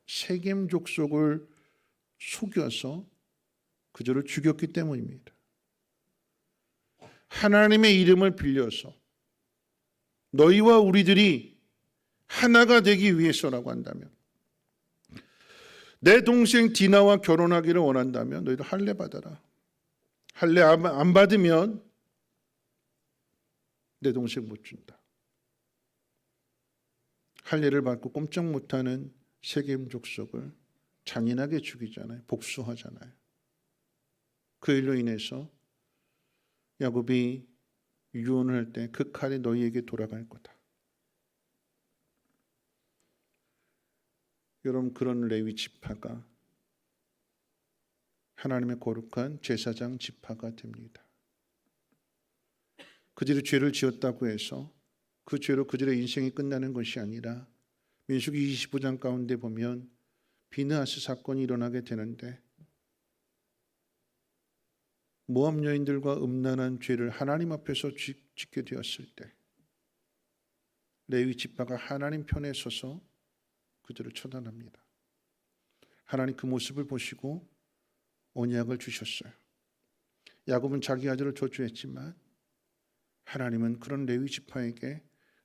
세겜 족속을 속여서 그들을 죽였기 때문입니다. 하나님의 이름을 빌려서 너희와 우리들이 하나가 되기 위해서라고 한다면, 내 동생 디나와 결혼하기를 원한다면 너희도 할례 받아라. 할례 안 받으면 내 동생 못 준다. 할례를 받고 꼼짝 못하는 세겜 족속을 잔인하게 죽이잖아요. 복수하잖아요. 그 일로 인해서 야곱이 유언을 할 때 그 칼이 너희에게 돌아갈 거다. 여러분, 그런 레위 지파가 하나님의 거룩한 제사장 지파가 됩니다. 그들이 죄를 지었다고 해서 그 죄로 그들의 인생이 끝나는 것이 아니라 민수기 25장 가운데 보면 비느하스 사건이 일어나게 되는데, 모압 여인들과 음란한 죄를 하나님 앞에서 짓게 되었을 때 레위 지파가 하나님 편에 서서 그들을 처단합니다. 하나님 그 모습을 보시고 언약을 주셨어요. 야곱은 자기 아들을 저주했지만 하나님은 그런 레위 지파에게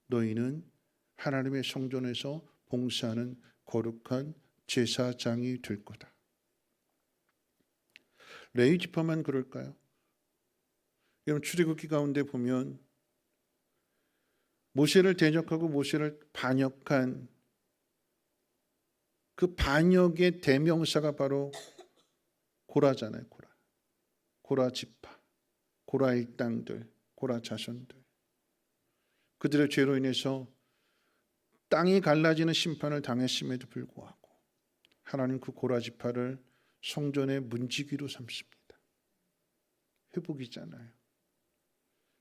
너희는 하나님의 성전에서 봉사하는 거룩한 제사장이 될 거다. 레위 지파만 그럴까요? 여러분, 출애굽기 가운데 보면 모세를 대적하고 모세를 반역한 그 반역의 대명사가 바로 고라잖아요. 고라 지파, 고라 일당들, 고라 자손들. 그들의 죄로 인해서 땅이 갈라지는 심판을 당했음에도 불구하고 하나님 그 고라 지파를 성전의 문지기로 삼습니다. 회복이잖아요.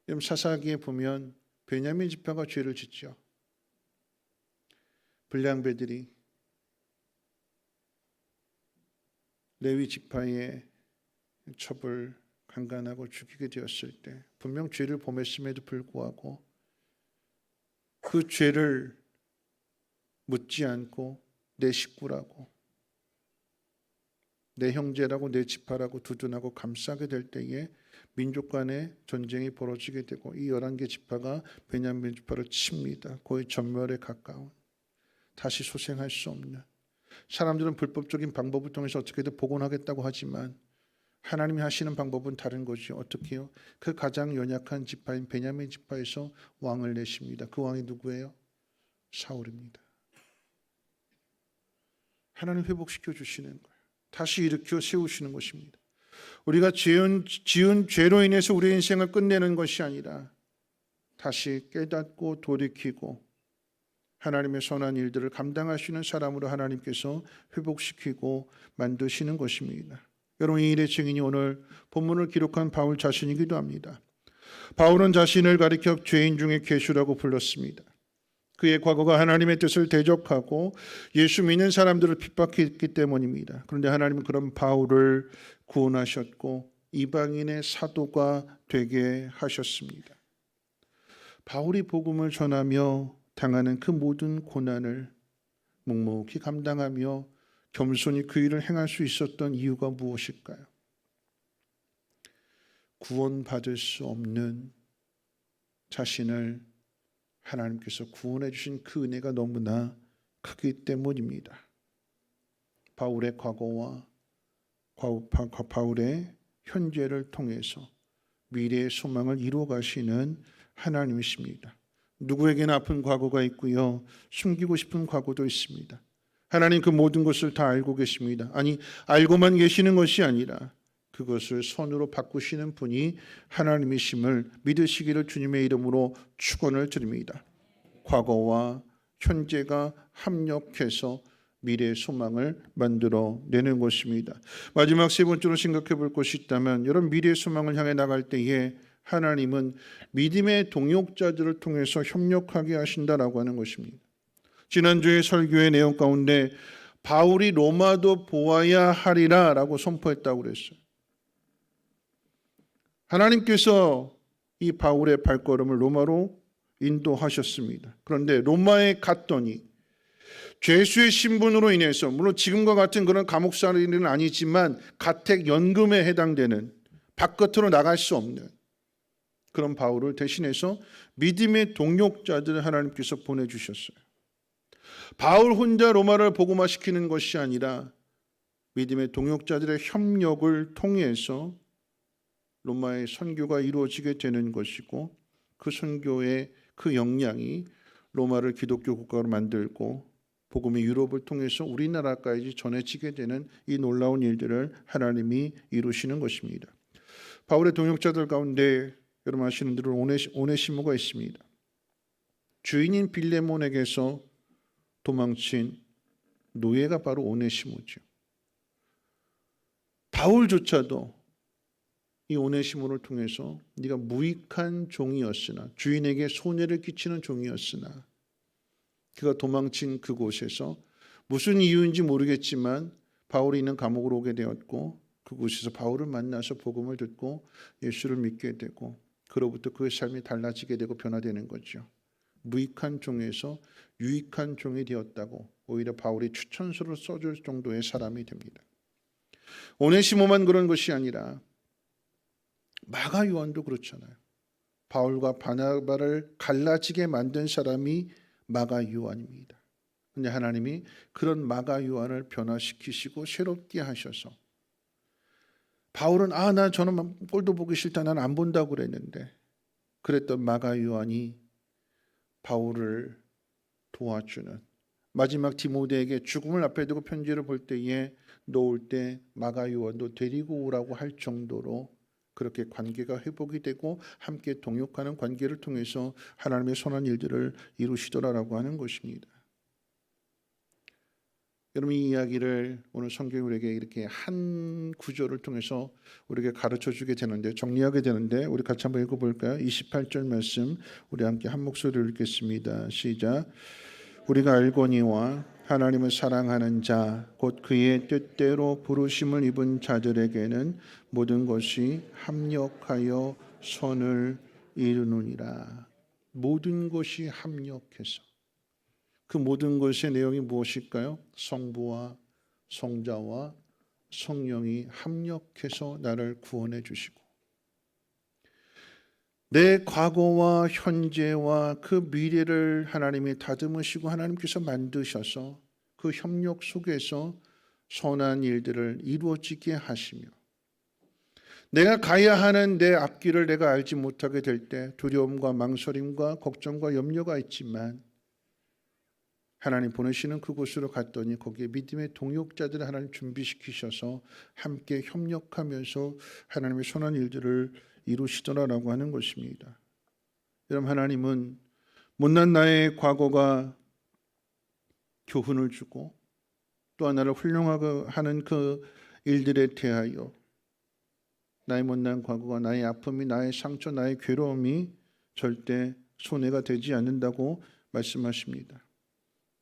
여러분, 사사기에 보면 베냐민 지파가 죄를 짓죠. 불량배들이 레위 지파의 첩을 강간하고 죽이게 되었을 때 분명 죄를 범했음에도 불구하고 그 죄를 묻지 않고 내 식구라고, 내 형제라고, 내 지파라고 두둔하고 감싸게 될 때에 민족 간의 전쟁이 벌어지게 되고 이 11개 지파가 베냐민 지파를 칩니다. 거의 전멸에 가까운, 다시 소생할 수 없는. 사람들은 불법적인 방법을 통해서 어떻게든 복원하겠다고 하지만 하나님이 하시는 방법은 다른 거죠. 어떻게 해요? 그 가장 연약한 지파인 베냐민 지파에서 왕을 내십니다. 그 왕이 누구예요? 사울입니다. 하나님 회복시켜 주시는 거예요. 다시 일으켜 세우시는 것입니다. 우리가 지은 죄로 인해서 우리의 인생을 끝내는 것이 아니라 다시 깨닫고 돌이키고 하나님의 선한 일들을 감당할 수 있는 사람으로 하나님께서 회복시키고 만드시는 것입니다. 여러분, 이 일의 증인이 오늘 본문을 기록한 바울 자신이기도 합니다. 바울은 자신을 가리켜 죄인 중에 괴수라고 불렀습니다. 그의 과거가 하나님의 뜻을 대적하고 예수 믿는 사람들을 핍박했기 때문입니다. 그런데 하나님은 그런 바울을 구원하셨고 이방인의 사도가 되게 하셨습니다. 바울이 복음을 전하며 당하는 그 모든 고난을 묵묵히 감당하며 겸손히 그 일을 행할 수 있었던 이유가 무엇일까요? 구원받을 수 없는 자신을 하나님께서 구원해 주신 그 은혜가 너무나 크기 때문입니다. 바울의 과거와 바울의 현재를 통해서 미래의 소망을 이루어 가시는 하나님이십니다. 누구에게나 아픈 과거가 있고요. 숨기고 싶은 과거도 있습니다. 하나님 그 모든 것을 다 알고 계십니다. 아니, 알고만 계시는 것이 아니라 그것을 선으로 바꾸시는 분이 하나님이심을 믿으시기를 주님의 이름으로 축원을 드립니다. 과거와 현재가 합력해서 미래의 소망을 만들어내는 것입니다. 마지막 세 번째로 생각해 볼 것이 있다면, 여러분 미래의 소망을 향해 나갈 때에 하나님은 믿음의 동역자들을 통해서 협력하게 하신다라고 하는 것입니다. 지난주에 설교의 내용 가운데 바울이 로마도 보아야 하리라 라고 선포했다고 그랬어요. 하나님께서 이 바울의 발걸음을 로마로 인도하셨습니다. 그런데 로마에 갔더니 죄수의 신분으로 인해서, 물론 지금과 같은 그런 감옥살이는 아니지만 가택 연금에 해당되는, 바깥으로 나갈 수 없는 그런 바울을 대신해서 믿음의 동역자들을 하나님께서 보내주셨어요. 바울 혼자 로마를 복음화시키는 것이 아니라 믿음의 동역자들의 협력을 통해서 로마의 선교가 이루어지게 되는 것이고, 그 선교의 그 역량이 로마를 기독교 국가로 만들고 복음이 유럽을 통해서 우리나라까지 전해지게 되는 이 놀라운 일들을 하나님이 이루시는 것입니다. 바울의 동역자들 가운데 여러분 아시는 대로 오네시모가 있습니다. 주인인 빌레몬에게서 도망친 노예가 바로 오네시모죠. 바울조차도 이 오네시모를 통해서 네가 무익한 종이었으나, 주인에게 손해를 끼치는 종이었으나, 그가 도망친 그곳에서 무슨 이유인지 모르겠지만 바울이 있는 감옥으로 오게 되었고, 그곳에서 바울을 만나서 복음을 듣고 예수를 믿게 되고, 그로부터 그의 삶이 달라지게 되고 변화되는 거죠. 무익한 종에서 유익한 종이 되었다고 오히려 바울이 추천서를 써줄 정도의 사람이 됩니다. 오네시모만 그런 것이 아니라 마가 요한도 그렇잖아요. 바울과 바나바를 갈라지게 만든 사람이 마가 요한입니다. 근데 하나님이 그런 마가 요한을 변화시키시고 새롭게 하셔서, 바울은 저는 꼴도 보기 싫다, 난 안 본다고 그랬는데, 그랬던 마가 요한이 바울을 도와주는, 마지막 디모데에게 죽음을 앞에 두고 편지를 볼 때에 놓을 때 마가 요한도 데리고 오라고 할 정도로 그렇게 관계가 회복이 되고 함께 동역하는 관계를 통해서 하나님의 선한 일들을 이루시더라라고 하는 것입니다. 여러분 이 이야기를 오늘 성경이 우리에게 이렇게 한 구절을 통해서 우리에게 가르쳐 주게 되는데, 정리하게 되는데, 우리 같이 한번 읽어볼까요? 28절 말씀 우리 함께 한 목소리로 읽겠습니다. 시작. 우리가 알거니와 하나님을 사랑하는 자 곧 그의 뜻대로 부르심을 입은 자들에게는 모든 것이 합력하여 선을 이루느니라. 모든 것이 합력해서, 그 모든 것의 내용이 무엇일까요? 성부와 성자와 성령이 합력해서 나를 구원해 주시고, 내 과거와 현재와 그 미래를 하나님이 다듬으시고 하나님께서 만드셔서 그 협력 속에서 선한 일들을 이루어지게 하시며, 내가 가야 하는 내 앞길을 내가 알지 못하게 될 때 두려움과 망설임과 걱정과 염려가 있지만, 하나님 보내시는 그곳으로 갔더니 거기에 믿음의 동역자들을 하나님 준비시키셔서 함께 협력하면서 하나님의 선한 일들을 이루시더라라고 하는 것입니다. 여러분 하나님은 못난 나의 과거가 교훈을 주고 또 하나를 훌륭하게 하는 그 일들에 대하여 나의 못난 과거가, 나의 아픔이, 나의 상처, 나의 괴로움이 절대 손해가 되지 않는다고 말씀하십니다.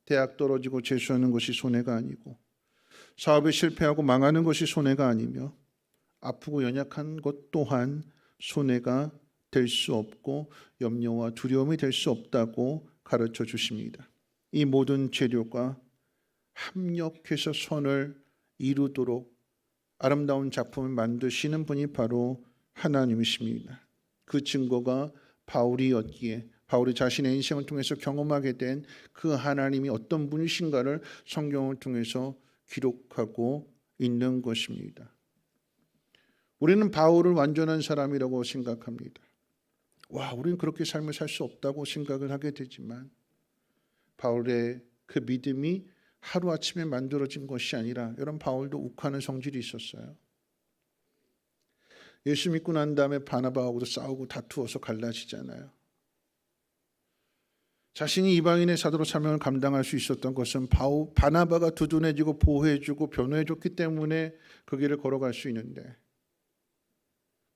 대학 떨어지고 재수하는 것이 손해가 아니고, 사업에 실패하고 망하는 것이 손해가 아니며, 아프고 연약한 것 또한 손해가 될 수 없고 염려와 두려움이 될 수 없다고 가르쳐 주십니다. 이 모든 재료가 합력해서 선을 이루도록 아름다운 작품을 만드시는 분이 바로 하나님이십니다. 그 증거가 바울이었기에 바울이 자신의 인생을 통해서 경험하게 된 그 하나님이 어떤 분이신가를 성경을 통해서 기록하고 있는 것입니다. 우리는 바울을 완전한 사람이라고 생각합니다. 와, 우리는 그렇게 삶을 살 수 없다고 생각을 하게 되지만 바울의 그 믿음이 하루아침에 만들어진 것이 아니라, 여러분, 바울도 욱하는 성질이 있었어요. 예수 믿고 난 다음에 바나바하고도 싸우고 다투어서 갈라지잖아요. 자신이 이방인의 사도로 사명을 감당할 수 있었던 것은 바나바가 두둔해주고 보호해주고 변호해줬기 때문에 그 길을 걸어갈 수 있는데,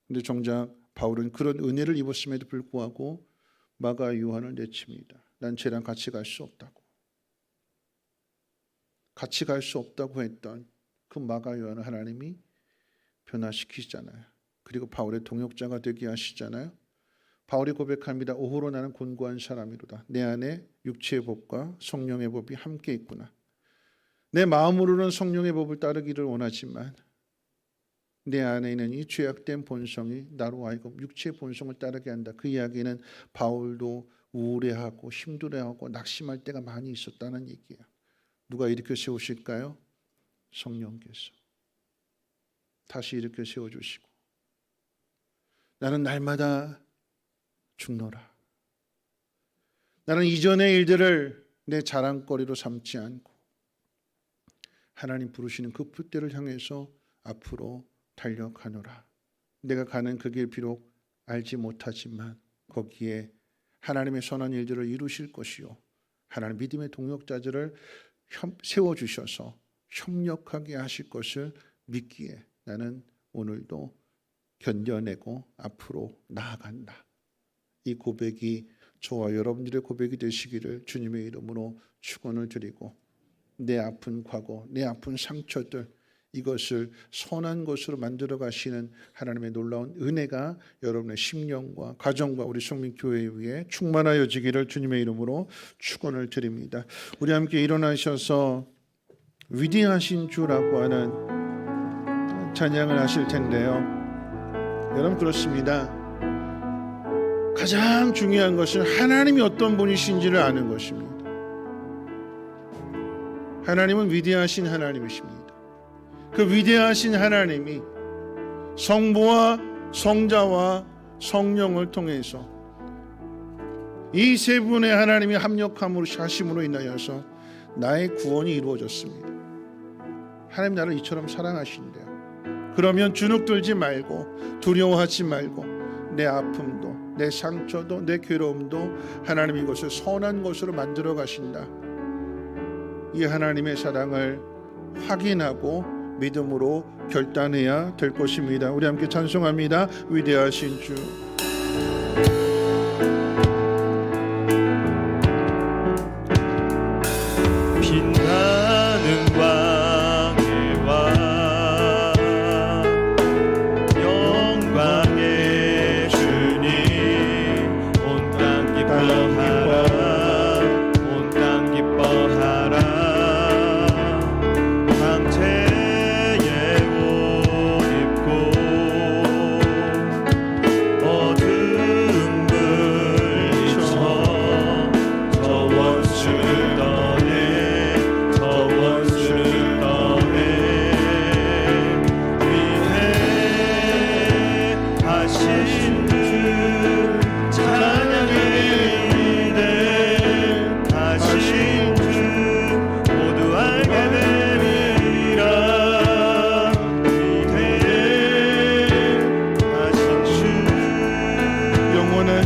근데 정작 바울은 그런 은혜를 입었음에도 불구하고 마가 요한을 내칩니다. 난 쟤랑 같이 갈 수 없다고. 같이 갈 수 없다고 했던 그 마가 요한을 하나님이 변화시키시잖아요. 그리고 바울의 동역자가 되게 하시잖아요. 바울이 고백합니다. 오호로 나는 곤고한 사람이로다. 내 안에 육체의 법과 성령의 법이 함께 있구나. 내 마음으로는 성령의 법을 따르기를 원하지만 내 안에 있는 이 죄악된 본성이 나로 하여금 육체의 본성을 따르게 한다. 그 이야기는 바울도 우울해하고 힘들어하고 낙심할 때가 많이 있었다는 얘기예요. 누가 일으켜 세우실까요? 성령께서 다시 일으켜 세워주시고, 나는 날마다 죽노라. 나는 이전의 일들을 내 자랑거리로 삼지 않고 하나님 부르시는 그 풋대를 향해서 앞으로 달려가노라. 내가 가는 그 길 비록 알지 못하지만 거기에 하나님의 선한 일들을 이루실 것이요, 하나님 믿음의 동역자들을 세워주셔서 협력하게 하실 것을 믿기에 나는 오늘도 견뎌내고 앞으로 나아간다. 이 고백이 저와 여러분들의 고백이 되시기를 주님의 이름으로 축원을 드리고, 내 아픈 과거, 내 아픈 상처들, 이것을 선한 것으로 만들어 가시는 하나님의 놀라운 은혜가 여러분의 심령과 가정과 우리 성민교회 위에 충만하여지기를 주님의 이름으로 축원을 드립니다. 우리 함께 일어나셔서 위대하신 주라고 하는 찬양을 하실 텐데요. 여러분, 그렇습니다. 가장 중요한 것은 하나님이 어떤 분이신지를 아는 것입니다. 하나님은 위대하신 하나님이십니다. 그 위대하신 하나님이 성부와 성자와 성령을 통해서 이 세 분의 하나님이 합력함으로 하심으로 인하여서 나의 구원이 이루어졌습니다. 하나님 나를 이처럼 사랑하신대요. 그러면 주눅 들지 말고 두려워하지 말고 내 아픔도 내 상처도 내 괴로움도 하나님 이것을 선한 것으로 만들어 가신다. 이 하나님의 사랑을 확인하고 믿음으로 결단해야 될 것입니다. 우리 함께 찬송합니다. 위대하신 주. 빛나는 광해와 영광의 주님, 온 땅 기뻐하라, 온 땅 기뻐하라.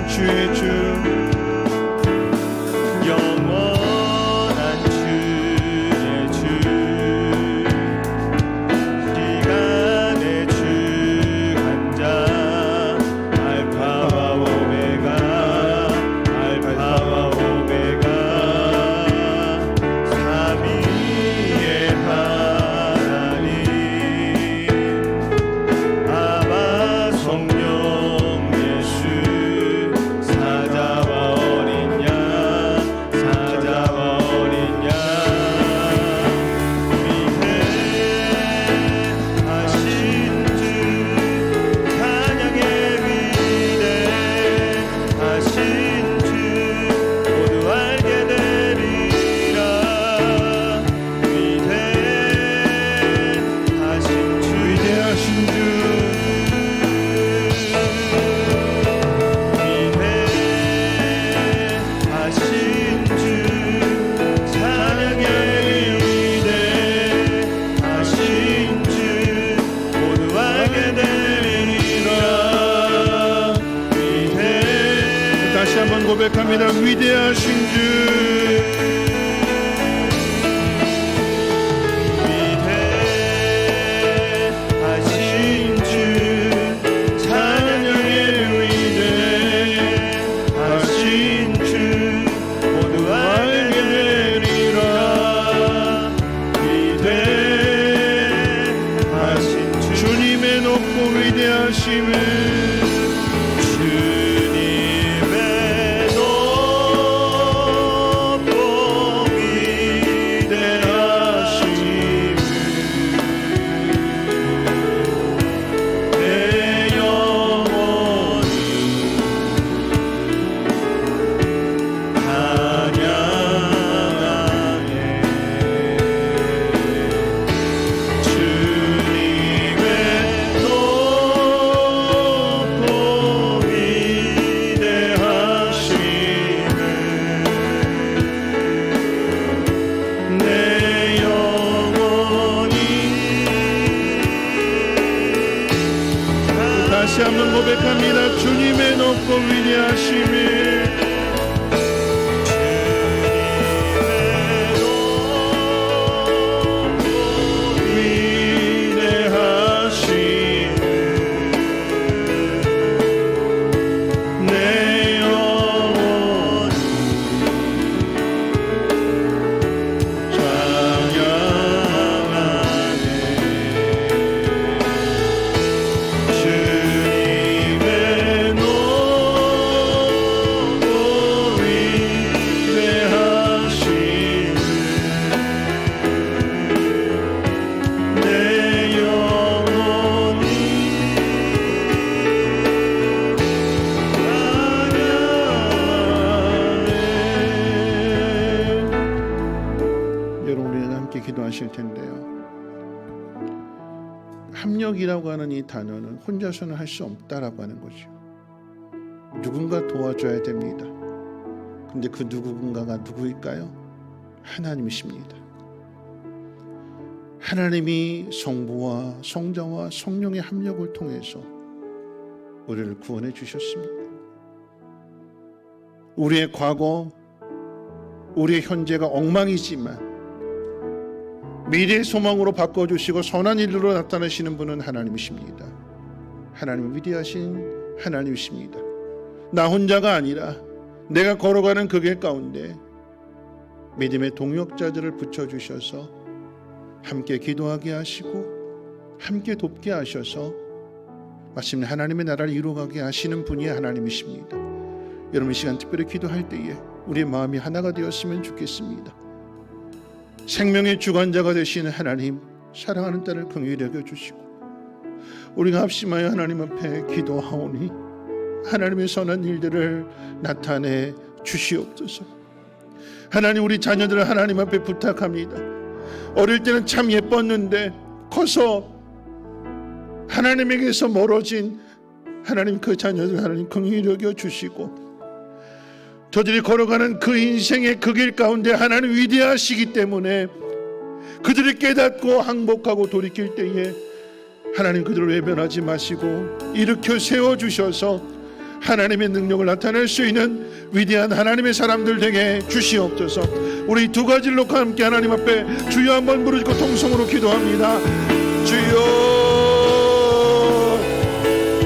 주의 주, 영원한 주의 주, 시간의 주 한 자, 알파와 오메가, 알파와 오메가, 삼위의 하나님, 아바 성령 예수, 사자와 다시 한번 고백합니다. 위대하신 주, 위대하신 주 찬양의 위대하신 주 모두 알게 되리라. 위대하신 주 주님의 높고 위대하심을 다시 한번 고백합니다. 주님의 높고 위대하심을 기도하실 텐데요. 합력이라고 하는 이 단어는 혼자서는 할 수 없다라고 하는 거죠. 누군가 도와줘야 됩니다. 근데 그 누군가가 누구일까요? 하나님이십니다. 하나님이 성부와 성자와 성령의 합력을 통해서 우리를 구원해 주셨습니다. 우리의 과거, 우리의 현재가 엉망이지만 미래의 소망으로 바꿔주시고 선한 일로 나타나시는 분은 하나님이십니다. 하나님은 위대하신 하나님이십니다. 나 혼자가 아니라 내가 걸어가는 그 길 가운데 믿음의 동역자들을 붙여주셔서 함께 기도하게 하시고 함께 돕게 하셔서 마침내 하나님의 나라를 이루어가게 하시는 분이 하나님이십니다. 여러분 이 시간 특별히 기도할 때에 우리의 마음이 하나가 되었으면 좋겠습니다. 생명의 주관자가 되시는 하나님, 사랑하는 딸을 긍휼히 여겨주시고 우리가 합심하여 하나님 앞에 기도하오니 하나님의 선한 일들을 나타내 주시옵소서. 하나님, 우리 자녀들을 하나님 앞에 부탁합니다. 어릴 때는 참 예뻤는데 커서 하나님에게서 멀어진 하나님, 그 자녀들 하나님 긍휼히 여겨주시고 저들이 걸어가는 그 인생의 그 길 가운데 하나님 위대하시기 때문에 그들이 깨닫고 항복하고 돌이킬 때에 하나님 그들을 외면하지 마시고 일으켜 세워주셔서 하나님의 능력을 나타낼 수 있는 위대한 하나님의 사람들 되게 주시옵소서. 우리 두 가지를 놓고 함께 하나님 앞에 주여 한번 부르짖고 통성으로 기도합니다. 주여,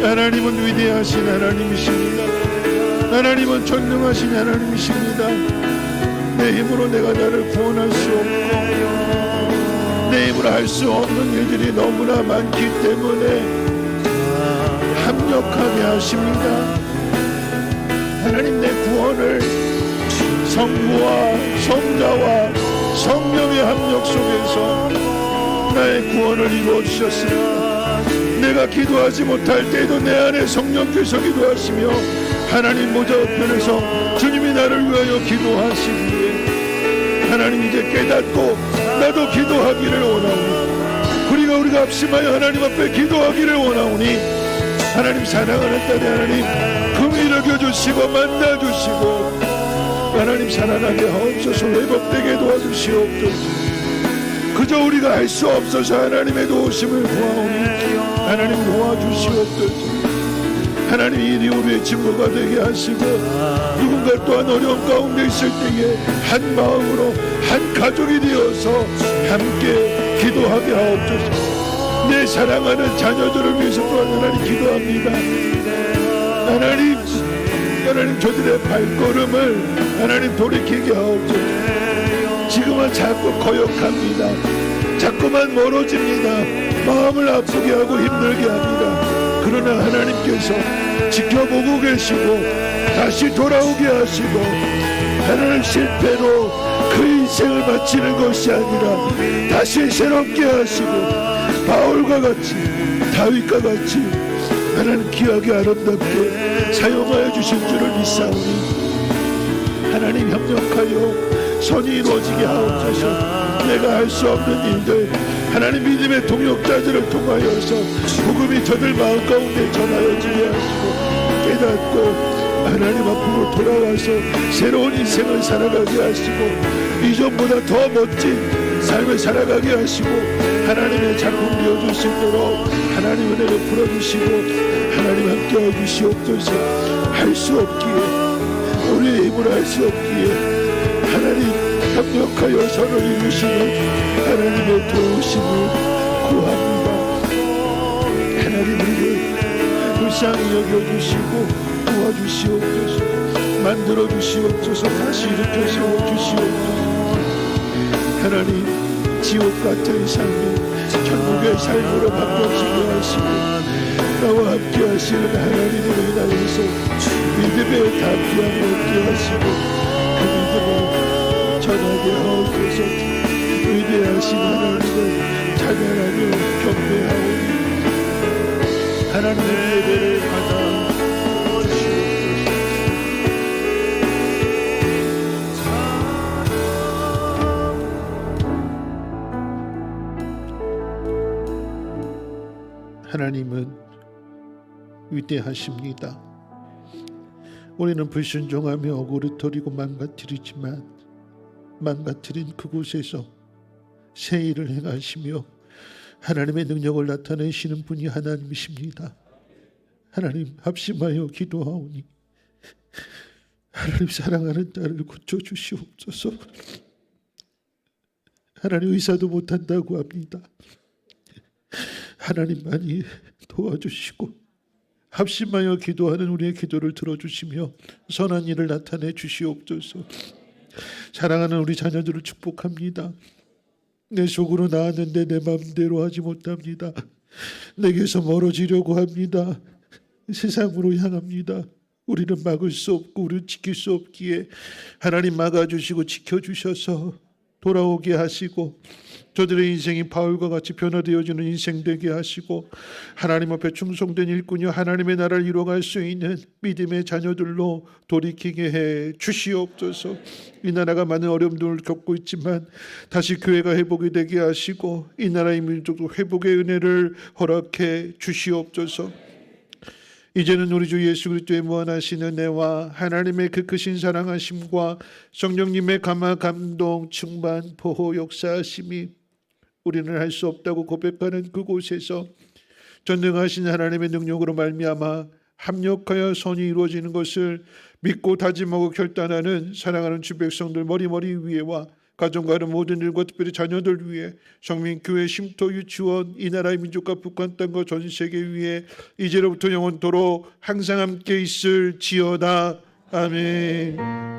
하나님은 위대하신 하나님이십니다. 하나님은 전능하신 하나님이십니다. 내 힘으로 내가 나를 구원할 수 없고 내 힘으로 할 수 없는 일들이 너무나 많기 때문에 합력하게 하십니다. 하나님, 내 구원을 성부와 성자와 성령의 합력 속에서 나의 구원을 이루어 주셨습니다. 내가 기도하지 못할 때에도 내 안에 성령께서 기도하시며 하나님 모자 우편에서 주님이 나를 위하여 기도하시기에 하나님 이제 깨닫고 나도 기도하기를 원하오니 우리가 합심하여 하나님 앞에 기도하기를 원하오니 하나님, 사랑하는 딸이 하나님 긍휼히 여겨주시고 만나주시고 하나님 살아나게 하옵소서. 회복되게 도와주시옵소서. 그저 우리가 할 수 없어서 하나님의 도우심을 구하오니 하나님 도와주시옵소서. 하나님 일이 우리의 증거가 되게 하시고 누군가 또한 어려운 가운데 있을 때에 한 마음으로 한 가족이 되어서 함께 기도하게 하옵소서. 내 사랑하는 자녀들을 위해서 또한 하나님 기도합니다. 하나님 저들의 발걸음을 하나님 돌이키게 하옵소서. 지금은 자꾸 거역합니다. 자꾸만 멀어집니다. 마음을 아프게 하고 힘들게 합니다. 그러나 하나님께서 지켜보고 계시고 다시 돌아오게 하시고 하나님 실패로 그 인생을 마치는 것이 아니라 다시 새롭게 하시고 바울과 같이 다윗과 같이 하나님 귀하게 아름답게 사용하여 주신 줄을 믿사오니 하나님 협력하여 선이 이루어지게 하옵소서. 내가 할 수 없는 일들 하나님 믿음의 동역자들을 통하여서 복음이 저들 마음 가운데 전하여지게 하시고 깨닫고 하나님 앞으로 돌아와서 새로운 인생을 살아가게 하시고 이전보다 더 멋진 삶을 살아가게 하시고 하나님의 작품 되어줄 수 있도록 하나님 은혜를 풀어주시고 하나님 함께해 주시옵소서. 할 수 없기에 우리의 힘으로 할 수 없기에 하나님 협력하여 선을 이루시는 하나님의 도우심을 구합니다. 하나님 우리를 불쌍히 여겨주시고 도와주시옵소서. 만들어주시옵소서. 다시 일으켜 세워주시옵소서. 하나님 지옥 같은 삶이 천국의 삶으로 바꿔지게 하시고 나와 함께 하시는 하나님으로 인하여서 믿음의 담대함을 얻게 하시고 그 믿음을 전하게 하옵소서. 위대하신 하나님을 찬양하며 경배하오니 하나님의 예배를 받아 주시옵소서. 하나님은 위대하십니다. 우리는 불순종하며 어그러뜨리고 망가뜨린 그곳에서 새 일을 행하시며 하나님의 능력을 나타내시는 분이 하나님이십니다. 하나님 합심하여 기도하오니 하나님 사랑하는 딸을 고쳐주시옵소서. 하나님 의사도 못한다고 합니다. 하나님만이 도와주시고 합심하여 기도하는 우리의 기도를 들어주시며 선한 일을 나타내 주시옵소서. 사랑하는 우리 자녀들을 축복합니다. 내 속으로 나왔는데 내 마음대로 하지 못합니다. 내게서 멀어지려고 합니다. 세상으로 향합니다. 우리는 막을 수 없고 우리를 지킬 수 없기에 하나님 막아주시고 지켜주셔서 돌아오게 하시고 저들의 인생이 바울과 같이 변화되어지는 인생 되게 하시고 하나님 앞에 충성된 일꾼이요 하나님의 나라를 이루어갈 수 있는 믿음의 자녀들로 돌이키게 해 주시옵소서. 이 나라가 많은 어려움들을 겪고 있지만 다시 교회가 회복이 되게 하시고 이 나라의 민족도 회복의 은혜를 허락해 주시옵소서. 이제는 우리 주 예수 그리스도의 무한하신 은혜와 하나님의 그 크신 사랑하심과 성령님의 감화 감동 충만 보호 역사하심이 우리는 할 수 없다고 고백하는 그곳에서 전능하신 하나님의 능력으로 말미암아 합력하여 선이 이루어지는 것을 믿고 다짐하고 결단하는 사랑하는 주 백성들 머리머리 위에와 가정과 하는 모든 일과 특별히 자녀들 위해 성민 교회 쉼터 유치원 이 나라의 민족과 북한 땅과 전 세계 위에 이제로부터 영원토록 항상 함께 있을지어다. 아멘.